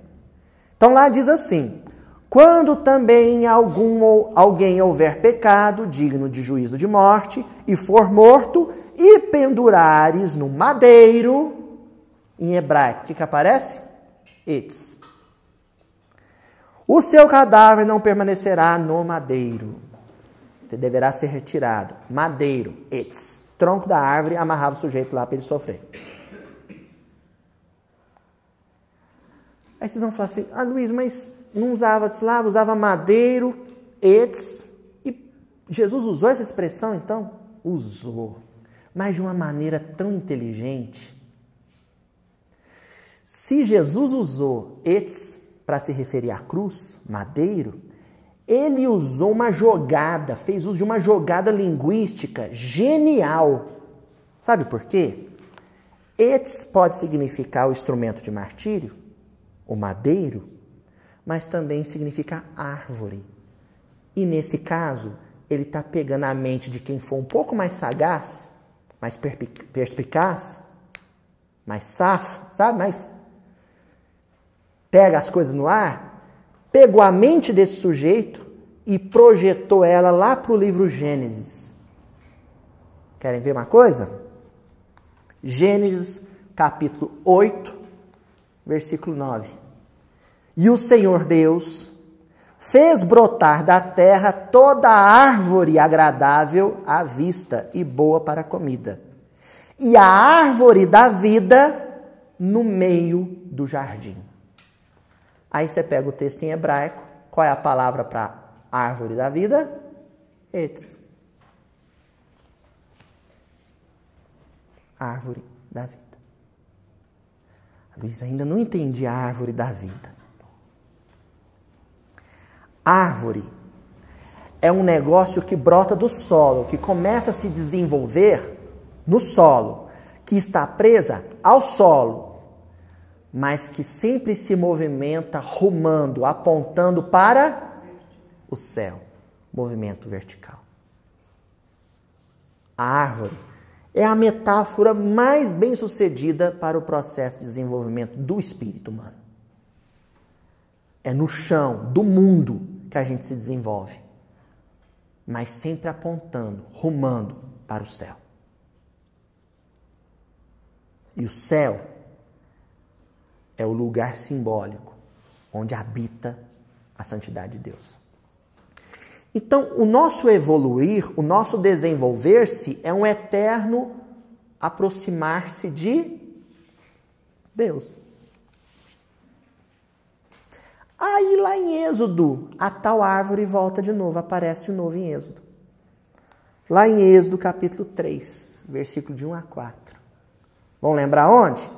Então lá diz assim, quando também alguém houver pecado digno de juízo de morte e for morto e pendurares no madeiro, em hebraico, o que aparece? Etz. O seu cadáver não permanecerá no madeiro. Você deverá ser retirado. Madeiro, etz. Tronco da árvore, amarrava o sujeito lá para ele sofrer. Aí vocês vão falar assim, Luiz, mas não usava eslavo, usava madeiro, etz. E Jesus usou essa expressão, então? Usou. Mas de uma maneira tão inteligente. Se Jesus usou etz para se referir à cruz, madeiro, ele usou uma jogada, fez uso de uma jogada linguística genial. Sabe por quê? Etz pode significar o instrumento de martírio, o madeiro, mas também significa árvore. E nesse caso, ele está pegando a mente de quem for um pouco mais sagaz, mais perspicaz, mais safo, sabe? Mais pega as coisas no ar, pegou a mente desse sujeito e projetou ela lá para o livro Gênesis. Querem ver uma coisa? Gênesis, capítulo 8, versículo 9. E o Senhor Deus fez brotar da terra toda árvore agradável à vista e boa para a comida, e a árvore da vida no meio do jardim. Aí você pega o texto em hebraico, qual é a palavra para árvore da vida? Etz. Árvore da vida. Luiz, ainda não entendi a árvore da vida. Árvore é um negócio que brota do solo, que começa a se desenvolver no solo, que está presa ao solo, mas que sempre se movimenta rumando, apontando para o céu. Movimento vertical. A árvore é a metáfora mais bem sucedida para o processo de desenvolvimento do espírito humano. É no chão do mundo que a gente se desenvolve, mas sempre apontando, rumando para o céu. E o céu é o lugar simbólico onde habita a santidade de Deus. Então, o nosso evoluir, o nosso desenvolver-se é um eterno aproximar-se de Deus. Aí lá em Êxodo, a tal árvore volta de novo, aparece de novo em Êxodo. Lá em Êxodo, capítulo 3, versículo de 1 a 4. Vão lembrar onde?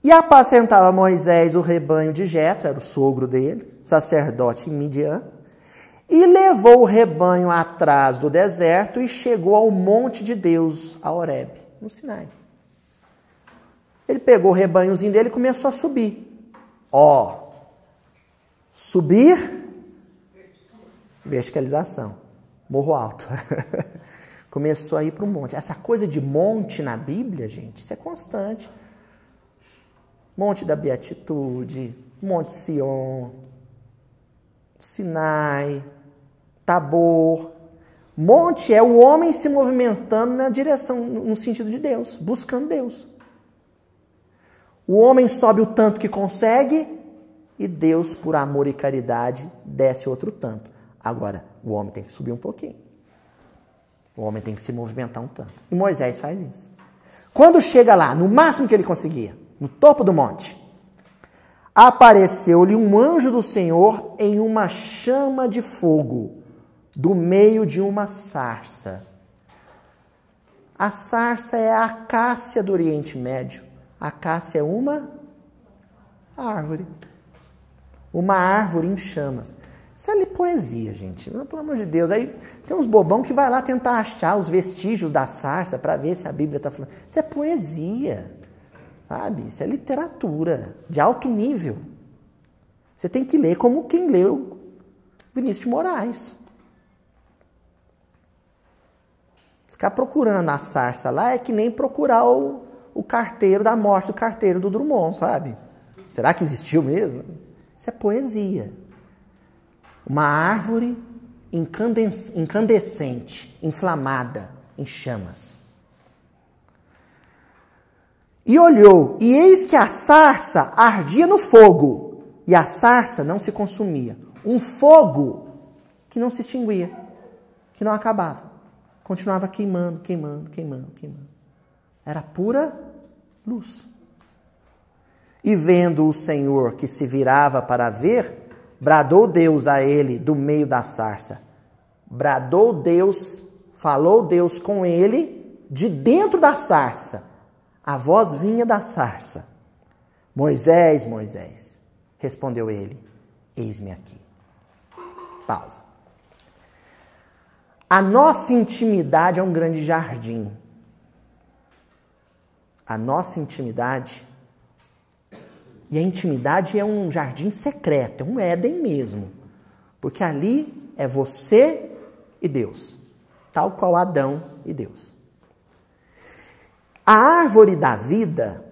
E apacentava Moisés o rebanho de Jetro, era o sogro dele, sacerdote em Midian, e levou o rebanho atrás do deserto e chegou ao monte de Deus, a Horebe, no Sinai. Ele pegou o rebanhozinho dele e começou a subir. Subir, verticalização, morro alto. Começou a ir para o monte. Essa coisa de monte na Bíblia, gente, isso é constante. Monte da Beatitude, Monte Sião, Sinai, Tabor. Monte é o homem se movimentando na direção, no sentido de Deus, buscando Deus. O homem sobe o tanto que consegue e Deus, por amor e caridade, desce outro tanto. Agora, o homem tem que subir um pouquinho. O homem tem que se movimentar um tanto. E Moisés faz isso. Quando chega lá, no máximo que ele conseguia, no topo do monte, apareceu-lhe um anjo do Senhor em uma chama de fogo, do meio de uma sarça. A sarça é a acácia do Oriente Médio. A acácia é uma árvore. Uma árvore em chamas. Isso é poesia, gente. Pelo amor de Deus. Aí tem uns bobão que vai lá tentar achar os vestígios da sarça para ver se a Bíblia está falando. Isso é poesia. Sabe? Isso é literatura de alto nível. Você tem que ler como quem leu Vinícius de Moraes. Ficar procurando a sarça lá é que nem procurar o carteiro da morte do carteiro do Drummond, sabe? Será que existiu mesmo? Isso é poesia. Uma árvore incandescente, inflamada, em chamas. E olhou, e eis que a sarça ardia no fogo, e a sarça não se consumia. Um fogo que não se extinguia, que não acabava. Continuava queimando, queimando, queimando, queimando. Era pura luz. E vendo o Senhor que se virava para ver, bradou Deus a ele do meio da sarça. Bradou Deus, falou Deus com ele de dentro da sarça. A voz vinha da sarça. Moisés, Moisés. Respondeu ele, eis-me aqui. Pausa. A nossa intimidade é um grande jardim. A nossa intimidade, e a intimidade é um jardim secreto, é um Éden mesmo. Porque ali é você e Deus, tal qual Adão e Deus. A árvore da vida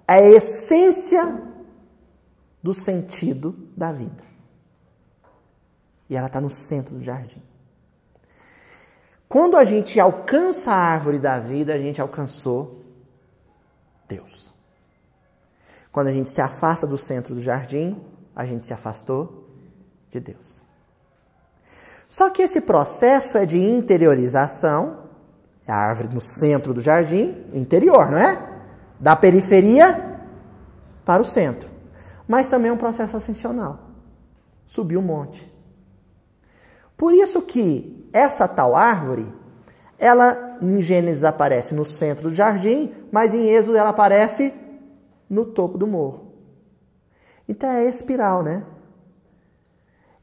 é a essência do sentido da vida. E ela está no centro do jardim. Quando a gente alcança a árvore da vida, a gente alcançou Deus. Quando a gente se afasta do centro do jardim, a gente se afastou de Deus. Só que esse processo é de interiorização, é a árvore no centro do jardim, interior, não é? Da periferia para o centro. Mas também é um processo ascensional. Subir um monte. Por isso que essa tal árvore, ela em Gênesis aparece no centro do jardim, mas em Êxodo ela aparece no topo do morro. Então é a espiral, né?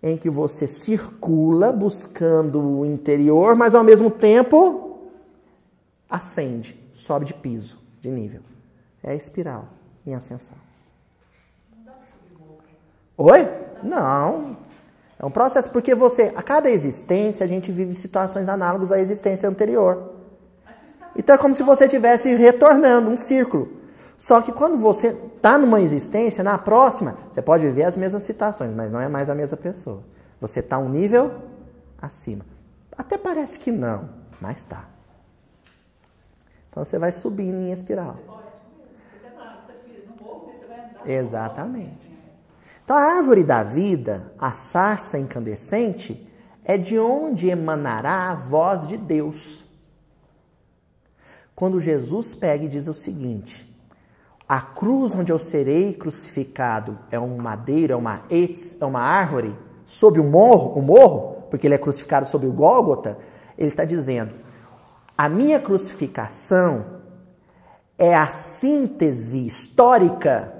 Em que você circula buscando o interior, mas ao mesmo tempo ascende, sobe de piso, de nível. É a espiral em ascensão. Oi? Não. É um processo, porque a cada existência, a gente vive situações análogas à existência anterior. Então é como se você estivesse retornando um círculo. Só que quando você está numa existência, na próxima, você pode viver as mesmas situações, mas não é mais a mesma pessoa. Você está um nível acima. Até parece que não, mas está. Então você vai subindo em espiral. Exatamente. Então a árvore da vida, a sarça incandescente, é de onde emanará a voz de Deus. Quando Jesus pega e diz o seguinte: a cruz onde eu serei crucificado é um madeiro, é uma árvore, sob o morro, porque ele é crucificado sob o Gólgota, ele está dizendo, a minha crucificação é a síntese histórica,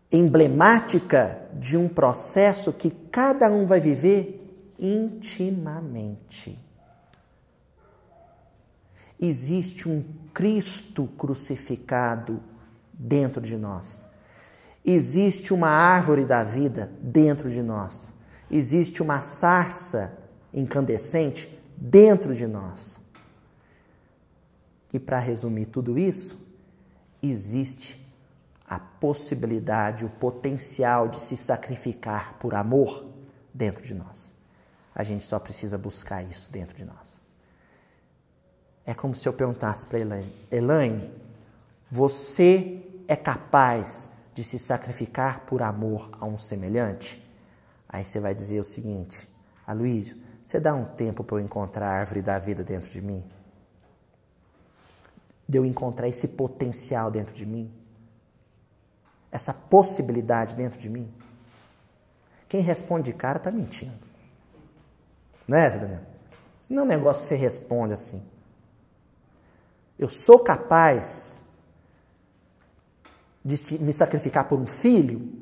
emblemática de um processo que cada um vai viver intimamente. Existe um Cristo crucificado dentro de nós. Existe uma árvore da vida dentro de nós. Existe uma sarça incandescente dentro de nós. E para resumir tudo isso, existe a possibilidade, o potencial de se sacrificar por amor dentro de nós. A gente só precisa buscar isso dentro de nós. É como se eu perguntasse para Elaine, Elaine, você é capaz de se sacrificar por amor a um semelhante? Aí você vai dizer o seguinte, Aloysio, você dá um tempo para eu encontrar a árvore da vida dentro de mim? De eu encontrar esse potencial dentro de mim? Essa possibilidade dentro de mim? Quem responde de cara está mentindo. Não é, Zé Daniel? Isso não é um negócio que você responde assim. Eu sou capaz de me sacrificar por um filho?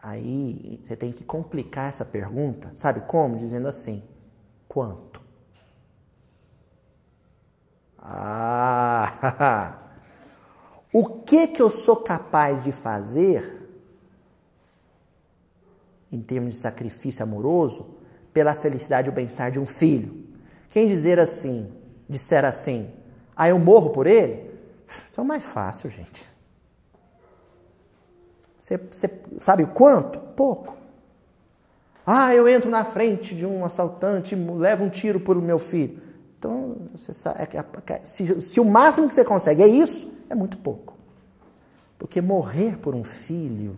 Aí você tem que complicar essa pergunta. Sabe como? Dizendo assim, quanto? O que eu sou capaz de fazer, em termos de sacrifício amoroso, pela felicidade e o bem-estar de um filho? Quem disser assim, eu morro por ele? Isso é o mais fácil, gente. Você sabe o quanto? Pouco. Eu entro na frente de um assaltante, levo um tiro por meu filho. Então, você sabe, se o máximo que você consegue é isso, é muito pouco. Porque morrer por um filho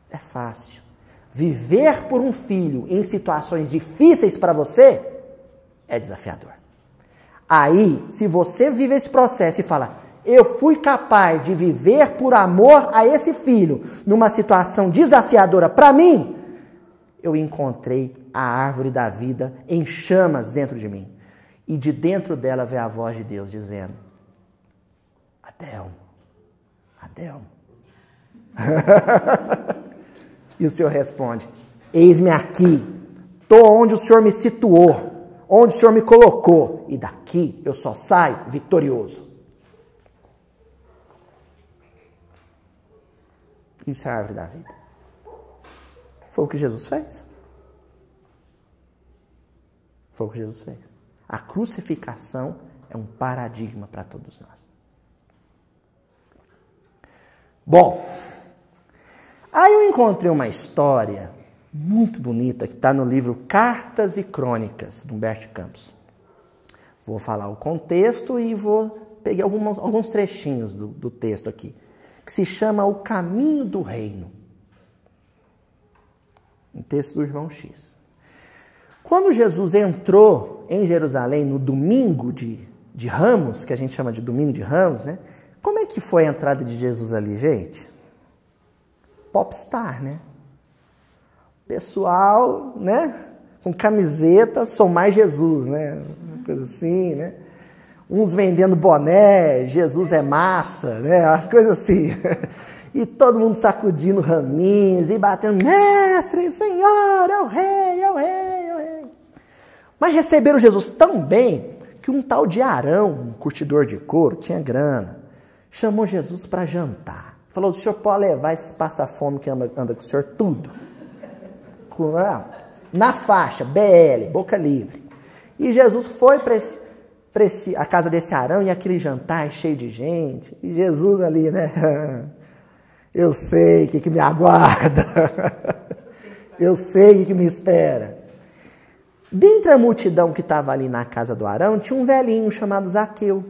é fácil. Viver por um filho em situações difíceis para você é desafiador. Aí, se você vive esse processo e fala, eu fui capaz de viver por amor a esse filho, numa situação desafiadora para mim, eu encontrei a árvore da vida em chamas dentro de mim. E de dentro dela veio a voz de Deus dizendo: Adelmo, Adelmo. E o Senhor responde: eis-me aqui, estou onde o Senhor me situou, onde o Senhor me colocou, e daqui eu só saio vitorioso. Isso é a árvore da vida. Foi o que Jesus fez. Foi o que Jesus fez. A crucificação é um paradigma para todos nós. Bom, aí eu encontrei uma história muito bonita que está no livro Cartas e Crônicas, de Humberto Campos. Vou falar o contexto e vou pegar alguns trechinhos do texto aqui, que se chama O Caminho do Reino. Um texto do irmão X. Quando Jesus entrou em Jerusalém no domingo de Ramos, que a gente chama de domingo de Ramos, né? Como é que foi a entrada de Jesus ali, gente? Popstar, né? Pessoal, né? Com camiseta, sou mais Jesus, né? Uma coisa assim, né? Uns vendendo boné, Jesus é massa, né? As coisas assim. E todo mundo sacudindo raminhos e batendo: mestre, Senhor, é o rei, é o rei, é o rei. Mas receberam Jesus tão bem que um tal de Arão, um curtidor de couro, tinha grana, chamou Jesus para jantar. Falou: o senhor pode levar esse passa-fome que anda com o senhor tudo. Na faixa, BL, boca livre. E Jesus foi para a casa desse Arão e aquele jantar cheio de gente. E Jesus ali, né? Eu sei o que me aguarda. Eu sei o que me espera. Dentre a multidão que estava ali na casa do Arão, tinha um velhinho chamado Zacarias.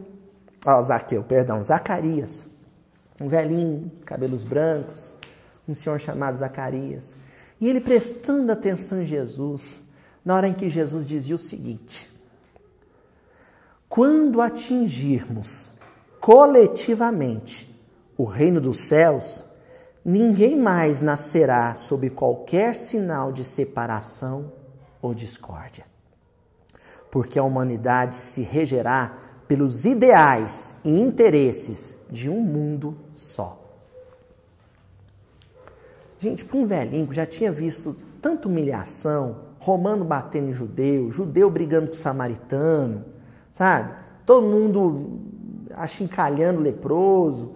Um velhinho, cabelos brancos, um senhor chamado Zacarias. E ele prestando atenção em Jesus, na hora em que Jesus dizia o seguinte: quando atingirmos coletivamente o reino dos céus, ninguém mais nascerá sob qualquer sinal de separação ou discórdia, porque a humanidade se regerá pelos ideais e interesses de um mundo só. Gente, para um velhinho que já tinha visto tanta humilhação, romano batendo em judeu brigando com o samaritano, sabe? Todo mundo achincalhando leproso.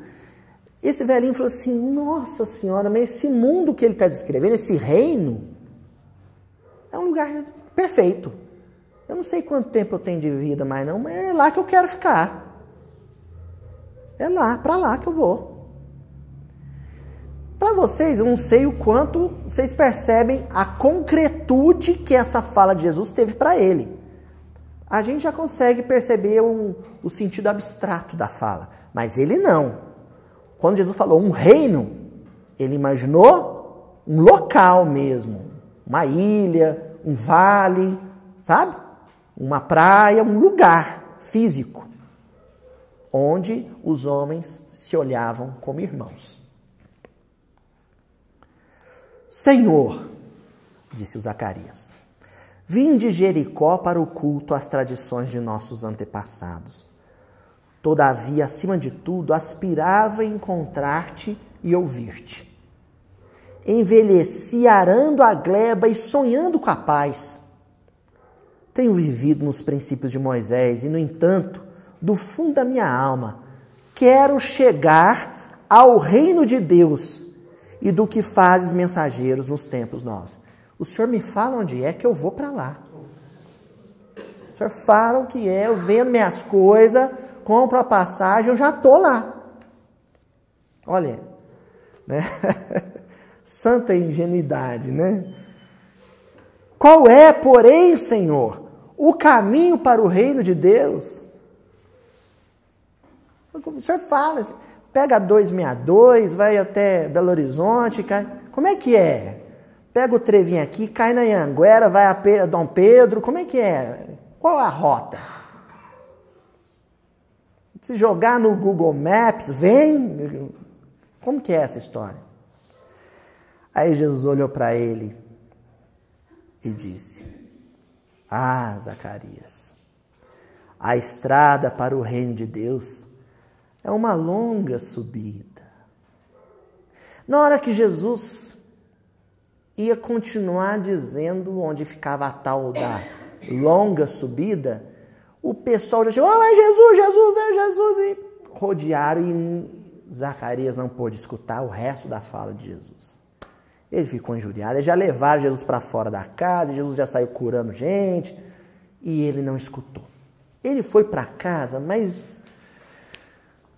Esse velhinho falou assim: nossa senhora, mas esse mundo que ele está descrevendo, esse reino, é um lugar perfeito. Eu não sei quanto tempo eu tenho de vida mais não, mas é lá que eu quero ficar. É lá, para lá que eu vou. Para vocês, eu não sei o quanto vocês percebem a concretude que essa fala de Jesus teve para ele. A gente já consegue perceber o sentido abstrato da fala, mas ele não. Quando Jesus falou um reino, ele imaginou um local mesmo, uma ilha, um vale, sabe? Uma praia, um lugar físico, onde os homens se olhavam como irmãos. Senhor, disse o Zacarias, vim de Jericó para o culto às tradições de nossos antepassados. Todavia, acima de tudo, aspirava a encontrar-te e ouvir-te. Envelheci arando a gleba e sonhando com a paz. Tenho vivido nos princípios de Moisés e, no entanto, do fundo da minha alma, quero chegar ao reino de Deus e do que fazes mensageiros nos tempos novos. O Senhor me fala onde é que eu vou para lá. O Senhor fala o que é, eu vendo minhas coisas, compro a passagem, eu já estou lá. Olha, né? Santa ingenuidade, né? Qual é, porém, Senhor, o caminho para o reino de Deus? O Senhor fala assim, pega a 262, vai até Belo Horizonte, cai. Como é que é? Pega o trevinho aqui, cai na Anhanguera, vai a Dom Pedro, como é que é? Qual a rota? Se jogar no Google Maps, vem. Como que é essa história? Aí Jesus olhou para ele e disse: Ah, Zacarias, a estrada para o reino de Deus é uma longa subida. Na hora que Jesus ia continuar dizendo onde ficava a tal da longa subida, o pessoal já chegou: é Jesus, Jesus, é Jesus, e rodearam, e Zacarias não pôde escutar o resto da fala de Jesus. Ele ficou injuriado, eles já levaram Jesus para fora da casa, Jesus já saiu curando gente, e ele não escutou. Ele foi para casa, mas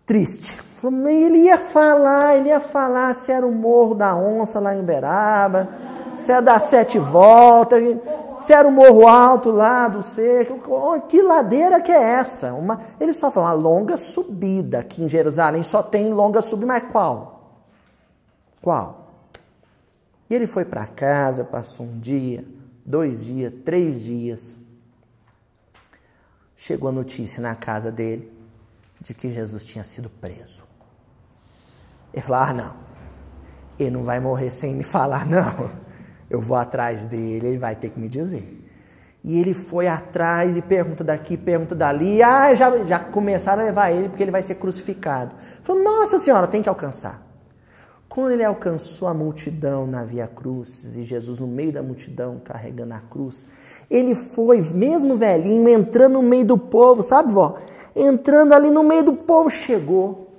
triste. Ele ia falar se era o Morro da Onça lá em Uberaba, se era das 7 voltas, se era o Morro Alto lá do Cerco. Que ladeira que é essa? Ele só falou uma longa subida. Aqui em Jerusalém só tem longa subida, mas qual? Qual? E ele foi para casa, passou 1 dia, 2 dias, 3 dias. Chegou a notícia na casa dele de que Jesus tinha sido preso. Ele falou: não, ele não vai morrer sem me falar, não. Eu vou atrás dele, ele vai ter que me dizer. E ele foi atrás e pergunta daqui, pergunta dali. Já começaram a levar ele porque ele vai ser crucificado. Ele falou: Nossa Senhora, tem que alcançar. Quando ele alcançou a multidão na Via Crucis, e Jesus no meio da multidão carregando a cruz, ele foi, mesmo velhinho, entrando no meio do povo, sabe, vó? Entrando ali no meio do povo, chegou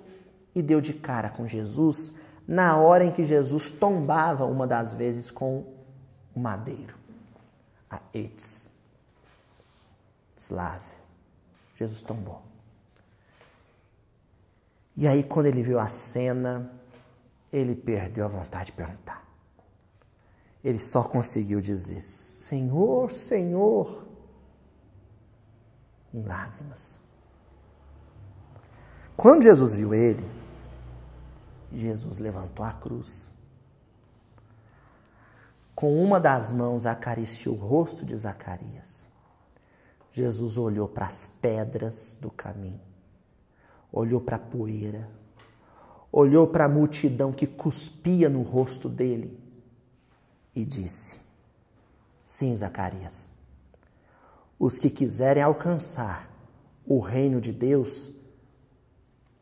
e deu de cara com Jesus na hora em que Jesus tombava uma das vezes com o madeiro. A Slav. Jesus tombou. E aí, quando ele viu a cena, ele perdeu a vontade de perguntar. Ele só conseguiu dizer: Senhor, Senhor, em lágrimas. Quando Jesus viu ele, Jesus levantou a cruz. Com uma das mãos acariciou o rosto de Zacarias. Jesus olhou para as pedras do caminho, olhou para a poeira, olhou para a multidão que cuspia no rosto dele e disse: Sim, Zacarias, os que quiserem alcançar o reino de Deus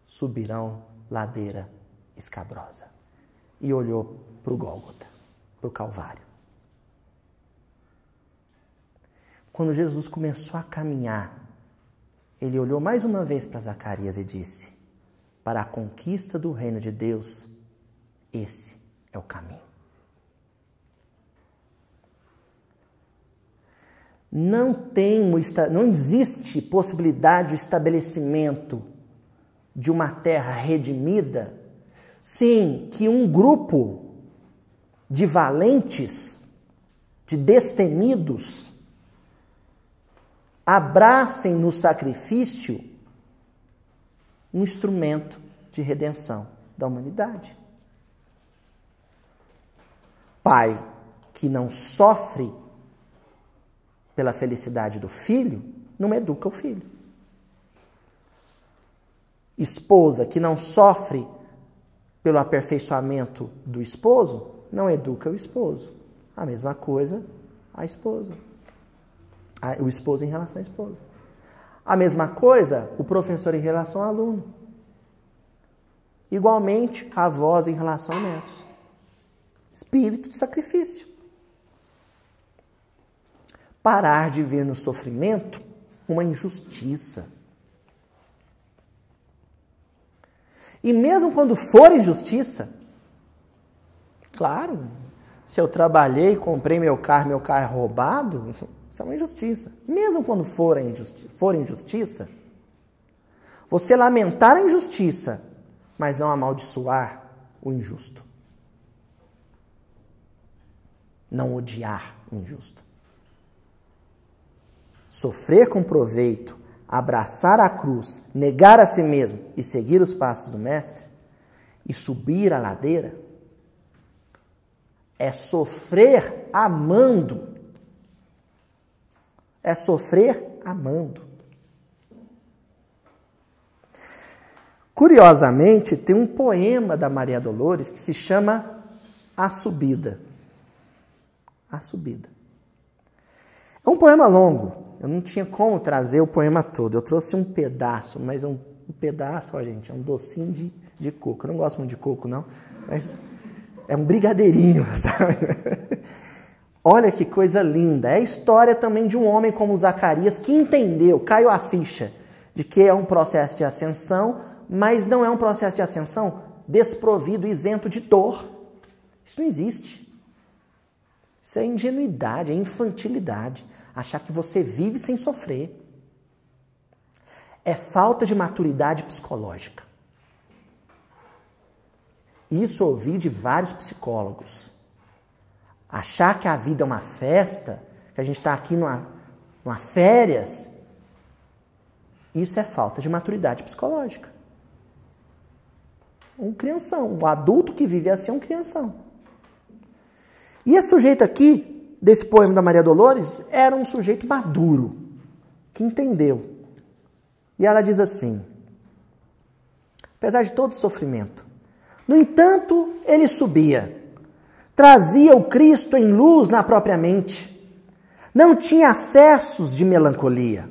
subirão ladeira escabrosa. E olhou para o Gólgota, para o Calvário. Quando Jesus começou a caminhar, ele olhou mais uma vez para Zacarias e disse: Para a conquista do reino de Deus, esse é o caminho. Não existe possibilidade de estabelecimento de uma terra redimida sem que um grupo de valentes, de destemidos, abracem no sacrifício um instrumento de redenção da humanidade. Pai que não sofre pela felicidade do filho, não educa o filho. Esposa que não sofre pelo aperfeiçoamento do esposo, não educa o esposo. A mesma coisa a esposa. O esposo em relação à esposa. A mesma coisa o professor em relação ao aluno. Igualmente, avós em relação a netos. Espírito de sacrifício. Parar de ver no sofrimento uma injustiça. E mesmo quando for injustiça, claro, se eu trabalhei, comprei meu carro é roubado, isso é uma injustiça. Mesmo quando for injustiça, você lamentar a injustiça, mas não amaldiçoar o injusto. Não odiar o injusto. Sofrer com proveito, abraçar a cruz, negar a si mesmo e seguir os passos do Mestre e subir a ladeira é sofrer amando. É sofrer amando. Curiosamente, tem um poema da Maria Dolores que se chama A Subida. A Subida. É um poema longo. Eu não tinha como trazer o poema todo. Eu trouxe um pedaço, mas um pedaço, ó, gente, é um docinho de coco. Eu não gosto muito de coco, não, mas é um brigadeirinho, sabe? Olha que coisa linda. É a história também de um homem como Zacarias que entendeu, caiu a ficha de que é um processo de ascensão, mas não é um processo de ascensão desprovido, isento de dor. Isso não existe. Isso é ingenuidade, é infantilidade. Achar que você vive sem sofrer. É falta de maturidade psicológica. Isso eu ouvi de vários psicólogos. Achar que a vida é uma festa, que a gente está aqui numa férias, isso é falta de maturidade psicológica. Um crianção, um adulto que vive assim é um crianção. E esse sujeito aqui, desse poema da Maria Dolores, era um sujeito maduro, que entendeu. E ela diz assim, apesar de todo o sofrimento, no entanto, ele subia, trazia o Cristo em luz na própria mente, não tinha acessos de melancolia,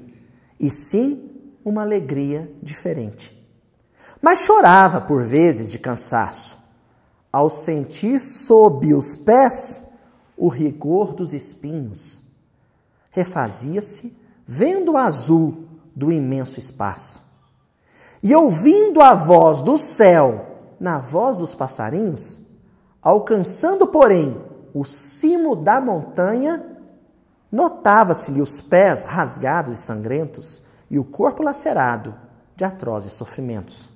e sim uma alegria diferente. Mas chorava por vezes de cansaço, ao sentir sob os pés o rigor dos espinhos. Refazia-se, vendo o azul do imenso espaço. E ouvindo a voz do céu na voz dos passarinhos, alcançando, porém, o cimo da montanha, notava-se-lhe os pés rasgados e sangrentos e o corpo lacerado de atrozes sofrimentos.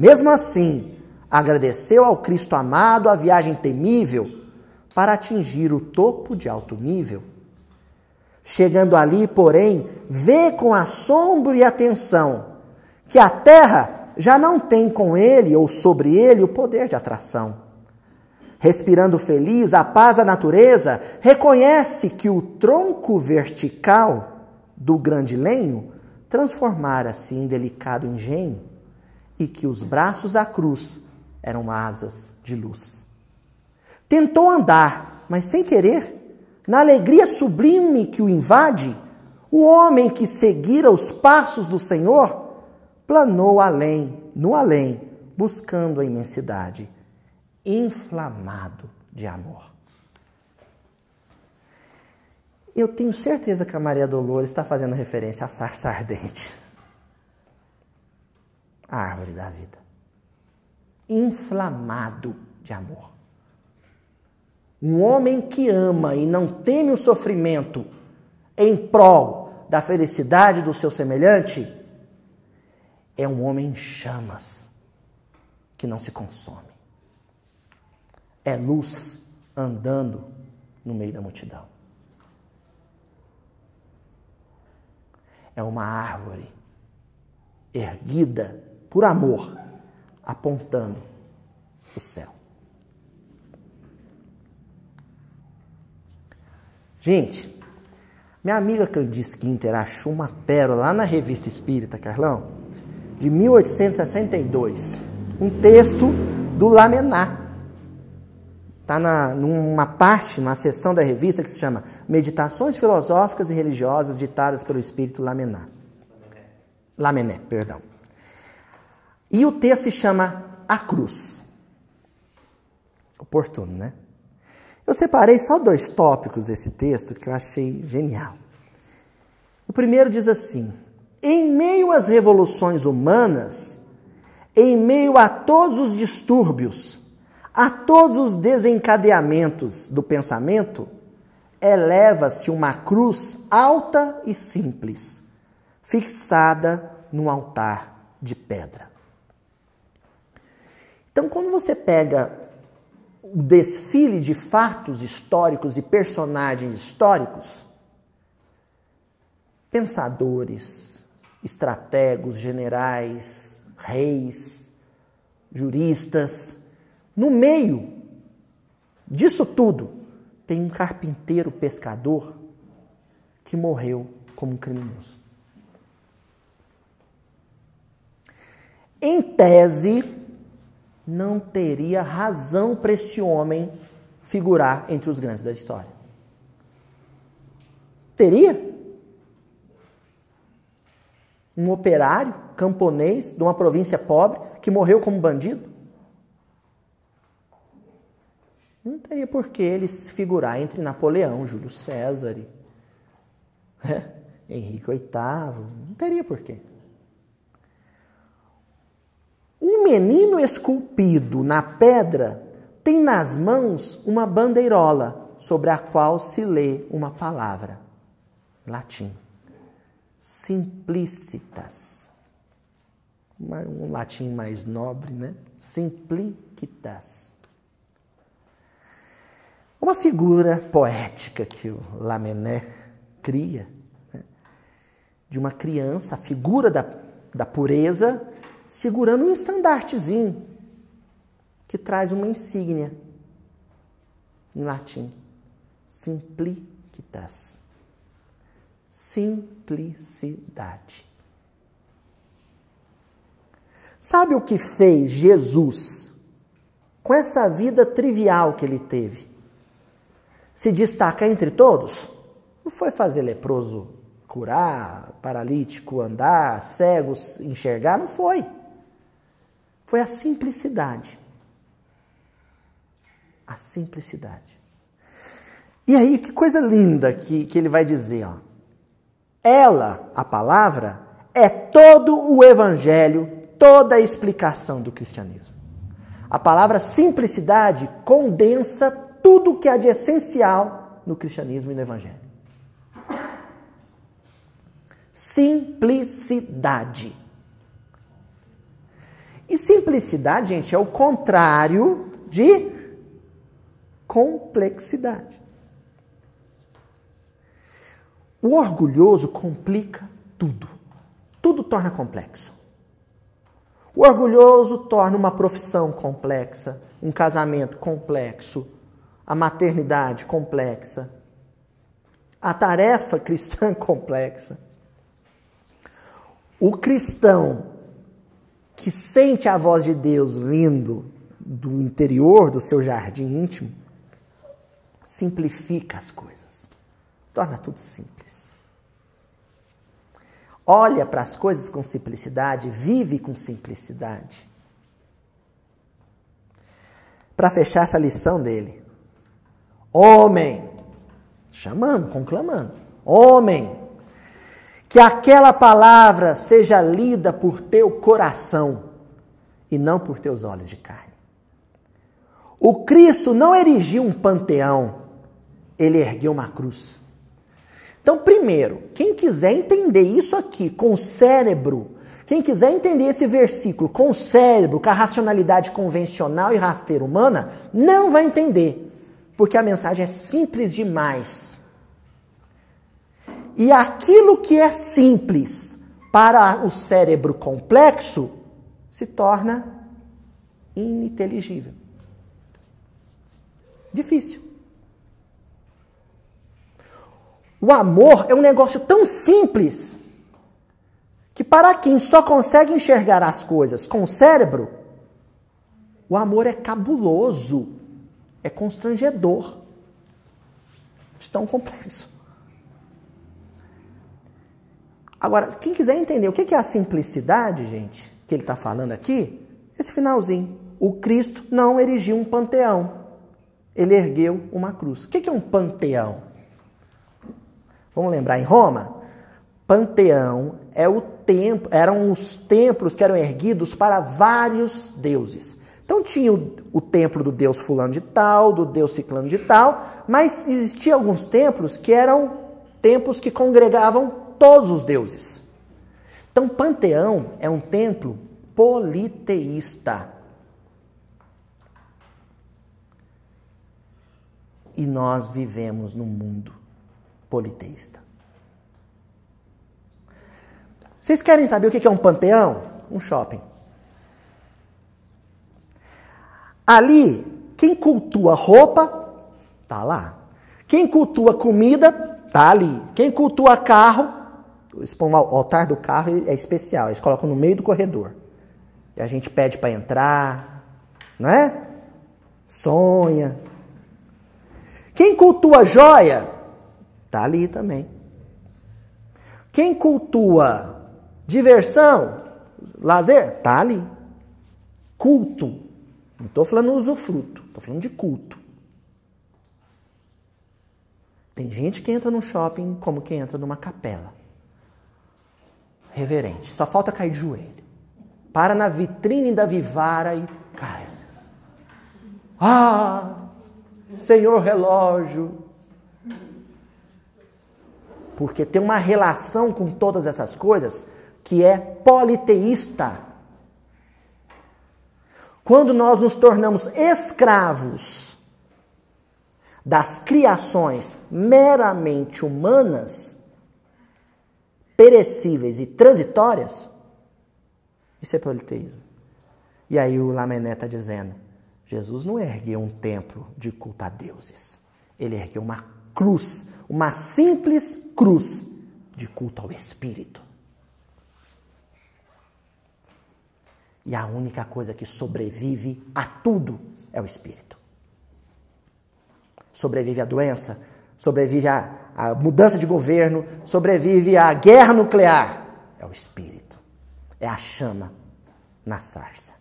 Mesmo assim, agradeceu ao Cristo amado a viagem temível para atingir o topo de alto nível. Chegando ali, porém, vê com assombro e atenção que a terra já não tem com ele ou sobre ele o poder de atração. Respirando feliz a paz da natureza, reconhece que o tronco vertical do grande lenho transformara-se em delicado engenho e que os braços da cruz eram asas de luz. Tentou andar, mas sem querer, na alegria sublime que o invade, o homem que seguira os passos do Senhor planou além, no além, buscando a imensidade, inflamado de amor. Eu tenho certeza que a Maria Dolores está fazendo referência à sarça ardente, a árvore da vida. Inflamado de amor. Um homem que ama e não teme o sofrimento em prol da felicidade do seu semelhante é um homem em chamas que não se consome. É luz andando no meio da multidão. É uma árvore erguida por amor, apontando o céu. Gente, minha amiga Candice Quinter achou uma pérola lá na Revista Espírita, Carlão, de 1862. Um texto do Lamennais. Está numa parte, numa seção da revista que se chama Meditações Filosóficas e Religiosas ditadas pelo Espírito Lamennais. Lamennais, perdão. E o texto se chama A Cruz. Oportuno, né? Eu separei só 2 tópicos desse texto que eu achei genial. O primeiro diz assim: em meio às revoluções humanas, em meio a todos os distúrbios, a todos os desencadeamentos do pensamento, eleva-se uma cruz alta e simples, fixada num altar de pedra. Então, quando você pega o desfile de fatos históricos e personagens históricos, pensadores, estrategos, generais, reis, juristas, no meio disso tudo tem um carpinteiro pescador que morreu como um criminoso. Em tese, não teria razão para esse homem figurar entre os grandes da história. Teria? Um operário camponês de uma província pobre que morreu como bandido? Não teria por que ele se figurar entre Napoleão, Júlio César, Henrique VIII. Não teria por quê. Um menino esculpido na pedra tem nas mãos uma bandeirola sobre a qual se lê uma palavra, latim. Simplicitas. Um latim mais nobre, né? Simplicitas. Uma figura poética que o Lamennais cria, né? De uma criança, a figura da pureza, segurando um estandartezinho que traz uma insígnia em latim. Simplicitas. Simplicidade. Sabe o que fez Jesus com essa vida trivial que ele teve? Se destacar entre todos? Não foi fazer leproso curar, paralítico andar, cegos enxergar, não foi. Foi a simplicidade. A simplicidade. E aí, que coisa linda que ele vai dizer, ó. Ela, a palavra, é todo o evangelho, toda a explicação do cristianismo. A palavra simplicidade condensa tudo o que há de essencial no cristianismo e no evangelho. Simplicidade. E simplicidade, gente, é o contrário de complexidade. O orgulhoso complica tudo. Tudo torna complexo. O orgulhoso torna uma profissão complexa, um casamento complexo, a maternidade complexa, a tarefa cristã complexa. O cristão que sente a voz de Deus vindo do interior do seu jardim íntimo, simplifica as coisas, torna tudo simples. Olha para as coisas com simplicidade, vive com simplicidade. Para fechar essa lição dele, homem, chamando, conclamando, homem, que aquela palavra seja lida por teu coração e não por teus olhos de carne. O Cristo não erigiu um panteão, ele ergueu uma cruz. Então, primeiro, quem quiser entender isso aqui com o cérebro, quem quiser entender esse versículo com o cérebro, com a racionalidade convencional e rasteira humana, não vai entender, porque a mensagem é simples demais. E aquilo que é simples para o cérebro complexo se torna ininteligível. Difícil. O amor é um negócio tão simples que para quem só consegue enxergar as coisas com o cérebro, o amor é cabuloso, é constrangedor, de tão complexo. Agora, quem quiser entender o que é a simplicidade, gente, que ele está falando aqui, esse finalzinho. O Cristo não erigiu um panteão, ele ergueu uma cruz. O que é um panteão? Vamos lembrar, em Roma, panteão eram os templos que eram erguidos para vários deuses. Então tinha o templo do deus fulano de tal, do deus ciclano de tal, mas existiam alguns templos que eram templos que congregavam todos os deuses. Então panteão é um templo politeísta. E nós vivemos num mundo politeísta. Vocês querem saber o que é um panteão? Um shopping. Ali, quem cultua roupa, tá lá. Quem cultua comida, tá ali. Quem cultua carro, o altar do carro é especial, eles colocam no meio do corredor. E a gente pede para entrar, não é? Sonha. Quem cultua joia, está ali também. Quem cultua diversão, lazer, está ali. Culto. Não estou falando usufruto, estou falando de culto. Tem gente que entra no shopping como quem entra numa capela. Reverente. Só falta cair de joelho. Para na vitrine da Vivara e cai. Ah, Senhor relógio. Porque tem uma relação com todas essas coisas que é politeísta. Quando nós nos tornamos escravos das criações meramente humanas, perecíveis e transitórias, isso é politeísmo. E aí o Lamennais está dizendo, Jesus não ergueu um templo de culto a deuses. Ele ergueu uma cruz, uma simples cruz de culto ao Espírito. E a única coisa que sobrevive a tudo é o Espírito. Sobrevive a doença, sobrevive a mudança de governo, sobrevive a guerra nuclear. É o Espírito. É a chama na sarça.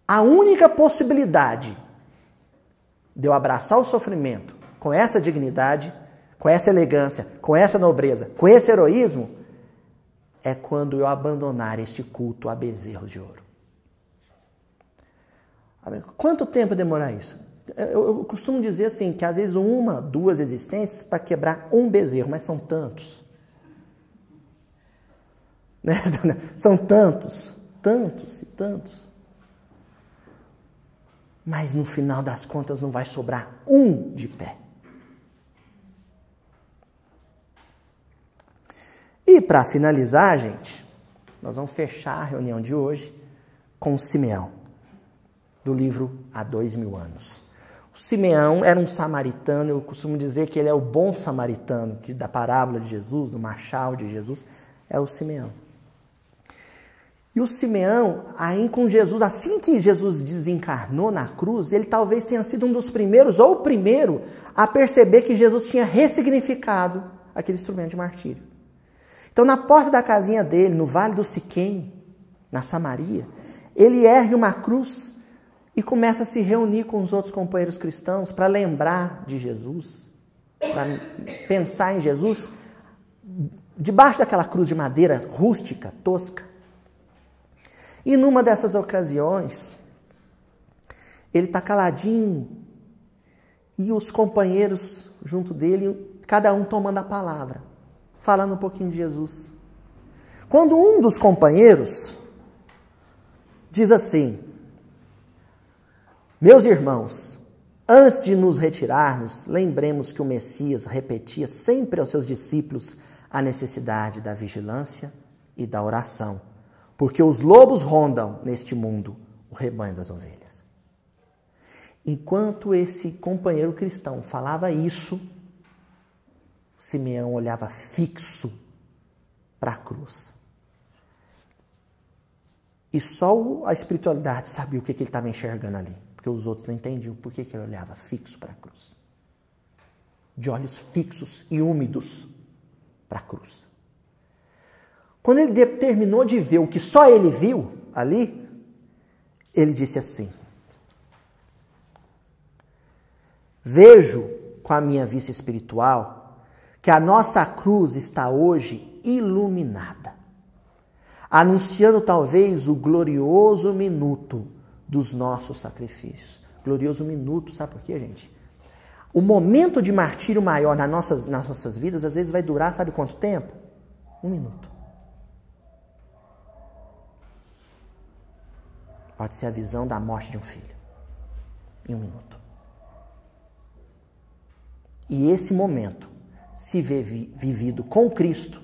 A única possibilidade de eu abraçar o sofrimento com essa dignidade, com essa elegância, com essa nobreza, com esse heroísmo, é quando eu abandonar este culto a bezerros de ouro. Quanto tempo demorar isso? Eu costumo dizer assim, que às vezes 1, 2 existências para quebrar um bezerro, mas são tantos. Né? São tantos, tantos e tantos. Mas no final das contas não vai sobrar um de pé. E para finalizar, gente, nós vamos fechar a reunião de hoje com Simeão, do livro Há 2000 anos. O Simeão era um samaritano, eu costumo dizer que ele é o bom samaritano, que da parábola de Jesus, do machal de Jesus, é o Simeão. E o Simeão, aí com Jesus, assim que Jesus desencarnou na cruz, ele talvez tenha sido um dos primeiros, ou o primeiro, a perceber que Jesus tinha ressignificado aquele instrumento de martírio. Então, na porta da casinha dele, no Vale do Siquém, na Samaria, ele ergue uma cruz e começa a se reunir com os outros companheiros cristãos para lembrar de Jesus, para pensar em Jesus, debaixo daquela cruz de madeira rústica, tosca. E numa dessas ocasiões, ele está caladinho e os companheiros junto dele, cada um tomando a palavra, falando um pouquinho de Jesus. Quando um dos companheiros diz assim: meus irmãos, antes de nos retirarmos, lembremos que o Messias repetia sempre aos seus discípulos a necessidade da vigilância e da oração, porque os lobos rondam neste mundo o rebanho das ovelhas. Enquanto esse companheiro cristão falava isso, Simeão olhava fixo para a cruz. E só a espiritualidade sabia o que ele estava enxergando ali, porque os outros não entendiam por que ele olhava fixo para a cruz. De olhos fixos e úmidos para a cruz. Quando ele terminou de ver o que só ele viu ali, ele disse assim: vejo com a minha vista espiritual que a nossa cruz está hoje iluminada, anunciando talvez o glorioso minuto dos nossos sacrifícios. Glorioso minuto, sabe por quê, gente? O momento de martírio maior nas nossas vidas, às vezes vai durar, sabe quanto tempo? 1 minuto. Pode ser a visão da morte de um filho. Em 1 minuto. E esse momento, se vivido com Cristo,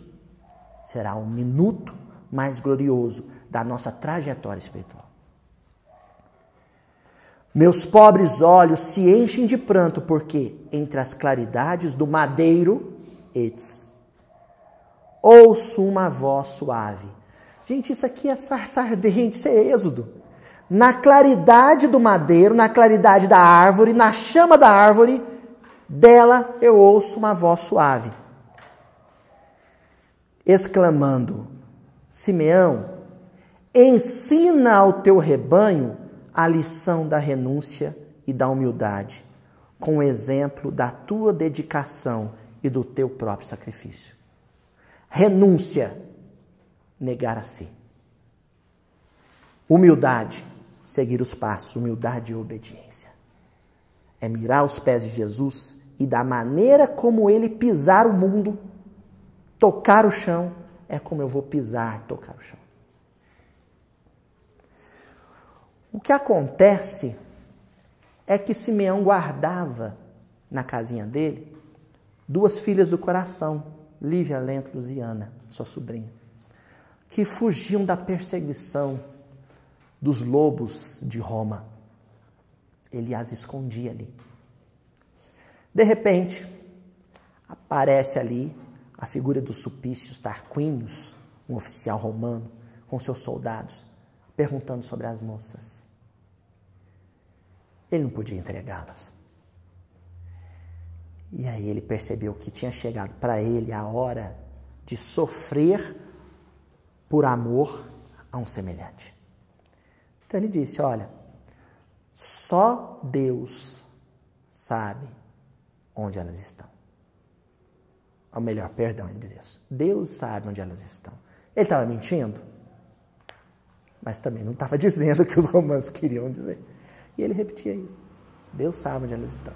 será um minuto mais glorioso da nossa trajetória espiritual. Meus pobres olhos se enchem de pranto, porque entre as claridades do madeiro, ouço uma voz suave. Gente, isso aqui é sarça ardente, isso é Êxodo. Na claridade do madeiro, na claridade da árvore, na chama da árvore, dela eu ouço uma voz suave, exclamando: Simeão, ensina ao teu rebanho a lição da renúncia e da humildade, com o exemplo da tua dedicação e do teu próprio sacrifício. Renúncia, negar a si. Humildade, seguir os passos. Humildade e obediência. É mirar os pés de Jesus e da maneira como ele pisar o mundo, tocar o chão, é como eu vou pisar, tocar o chão. O que acontece é que Simeão guardava na casinha dele 2 filhas do coração, Lívia, Lento, Luziana, sua sobrinha, que fugiam da perseguição dos lobos de Roma. Ele as escondia ali. De repente, aparece ali a figura do Sulpício Tarquínios, um oficial romano, com seus soldados, perguntando sobre as moças. Ele não podia entregá-las. E aí ele percebeu que tinha chegado para ele a hora de sofrer por amor a um semelhante. Então ele disse, olha, só Deus sabe onde elas estão. Ou melhor, perdão, ele diz isso. Deus sabe onde elas estão. Ele estava mentindo, mas também não estava dizendo o que os romanos queriam dizer. E ele repetia isso. Deus sabe onde elas estão.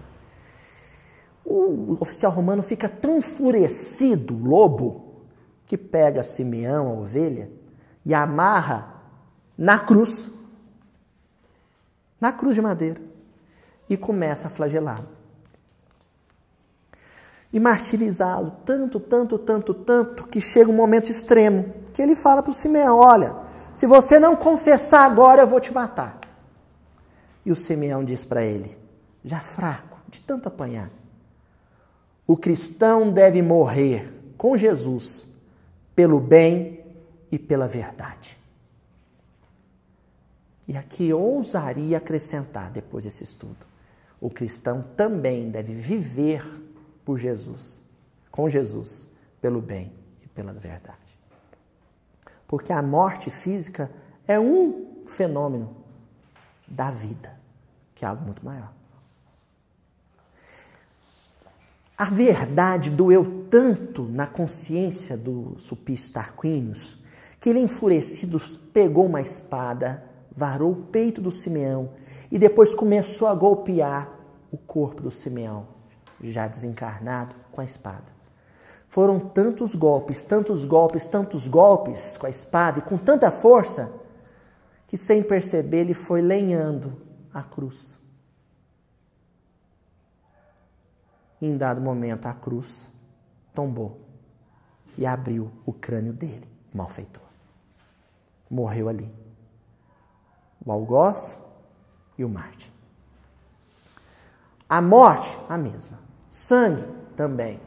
O oficial romano fica tão enfurecido, lobo, que pega Simeão, a ovelha, e amarra na cruz de madeira, e começa a flagelá-lo. E martirizá-lo tanto, que chega um momento extremo, que ele fala para o Simeão, olha, se você não confessar agora, eu vou te matar. E o Simeão diz para ele, já fraco, de tanto apanhar, o cristão deve morrer com Jesus pelo bem e pela verdade. E aqui eu ousaria acrescentar, depois desse estudo, o cristão também deve viver por Jesus, com Jesus, pelo bem e pela verdade. Porque a morte física é um fenômeno da vida, que é algo muito maior. A verdade doeu tanto na consciência do Sulpício Tarquínios, que ele, enfurecido, pegou uma espada, varou o peito do Simeão e depois começou a golpear o corpo do Simeão, já desencarnado, com a espada. Foram tantos golpes com a espada e com tanta força, que sem perceber ele foi lenhando a cruz. E em dado momento a cruz tombou e abriu o crânio dele, o malfeitor. Morreu ali. O algoz e o mártir. A morte, a mesma. Sangue, também.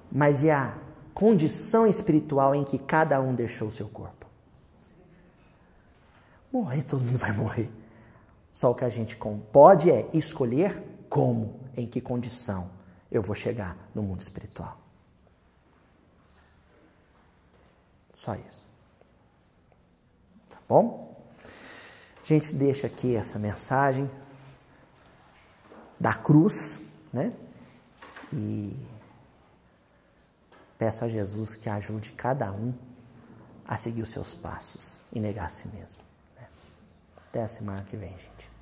Mas é a condição espiritual em que cada um deixou o seu corpo. Morrer, todo mundo vai morrer. Só o que a gente pode é escolher como, em que condição eu vou chegar no mundo espiritual. Só isso. Tá bom? A gente deixa aqui essa mensagem da cruz, né? E peço a Jesus que ajude cada um a seguir os seus passos e negar a si mesmo. Né? Até a semana que vem, gente.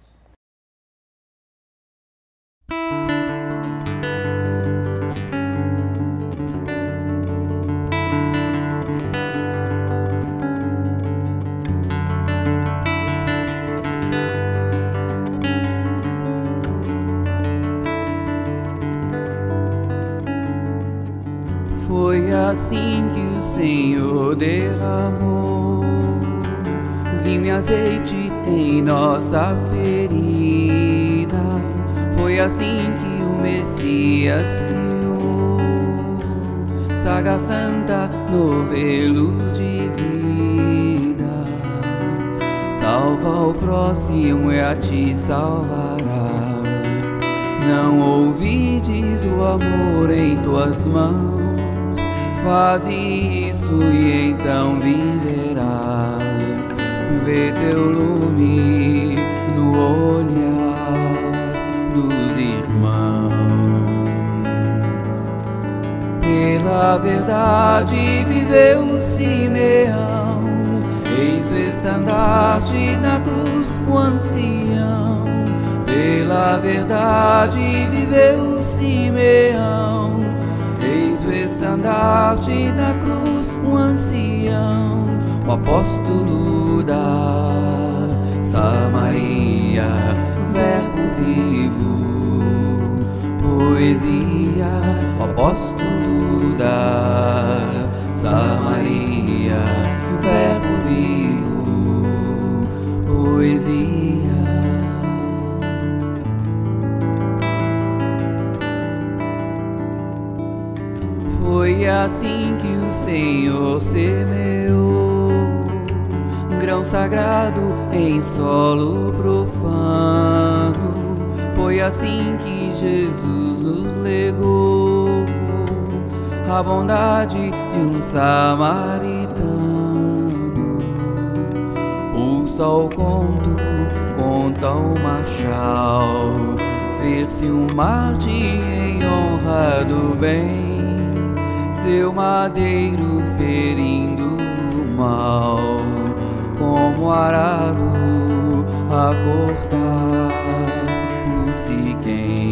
Foi assim que o Senhor derramou vinho e azeite em nossa ferida. Foi assim que o Messias viu saga santa, novelo de vida. Salva o próximo e a ti salvarás. Não ouvides o amor em tuas mãos, faze isto e então viverás. Vê teu lume no olhar dos irmãos. Pela verdade viveu Simeão, eis o estandarte na cruz, o ancião. Pela verdade viveu Simeão, eis o estandarte na cruz, o ancião. O apóstolo da Samaria, verbo vivo, poesia. O apóstolo da Samaria, verbo vivo, poesia. Foi assim que o Senhor semeou grão sagrado em solo profano. Foi assim que Jesus nos legou a bondade de um samaritano. Pulsa o conto, conta o marchal, fez-se um mártir em honra do bem, seu madeiro ferindo o mal, como arado a cortar o Siquém.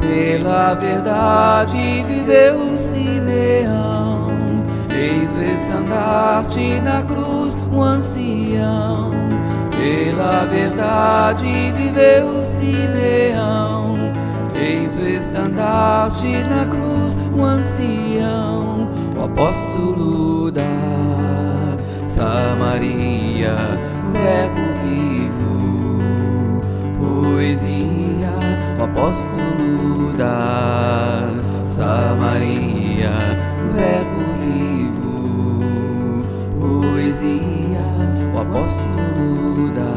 Pela verdade viveu Simeão, eis o estandarte na cruz, o ancião. Pela verdade viveu Simeão, eis o estandarte na cruz, o ancião. O apóstolo da Samaria, verbo vivo, poesia. O apóstolo da Samaria, verbo vivo, poesia. O apóstolo da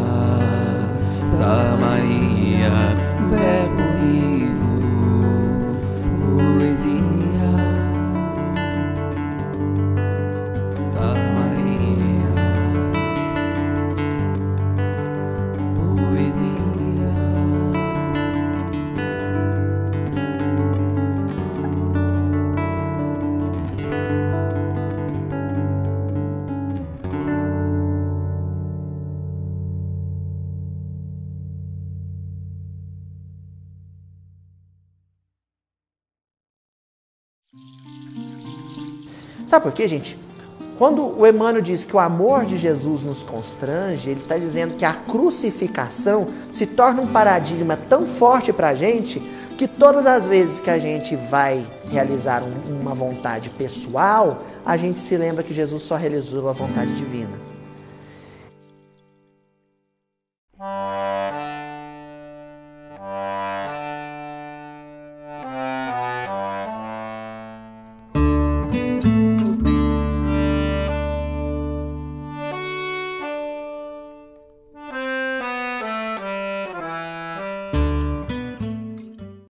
Samaria, verbo vivo, poesia. Samaria, poesia. Sabe por quê, gente? Quando o Emmanuel diz que o amor de Jesus nos constrange, ele está dizendo que a crucificação se torna um paradigma tão forte para a gente que todas as vezes que a gente vai realizar uma vontade pessoal, a gente se lembra que Jesus só realizou a vontade divina.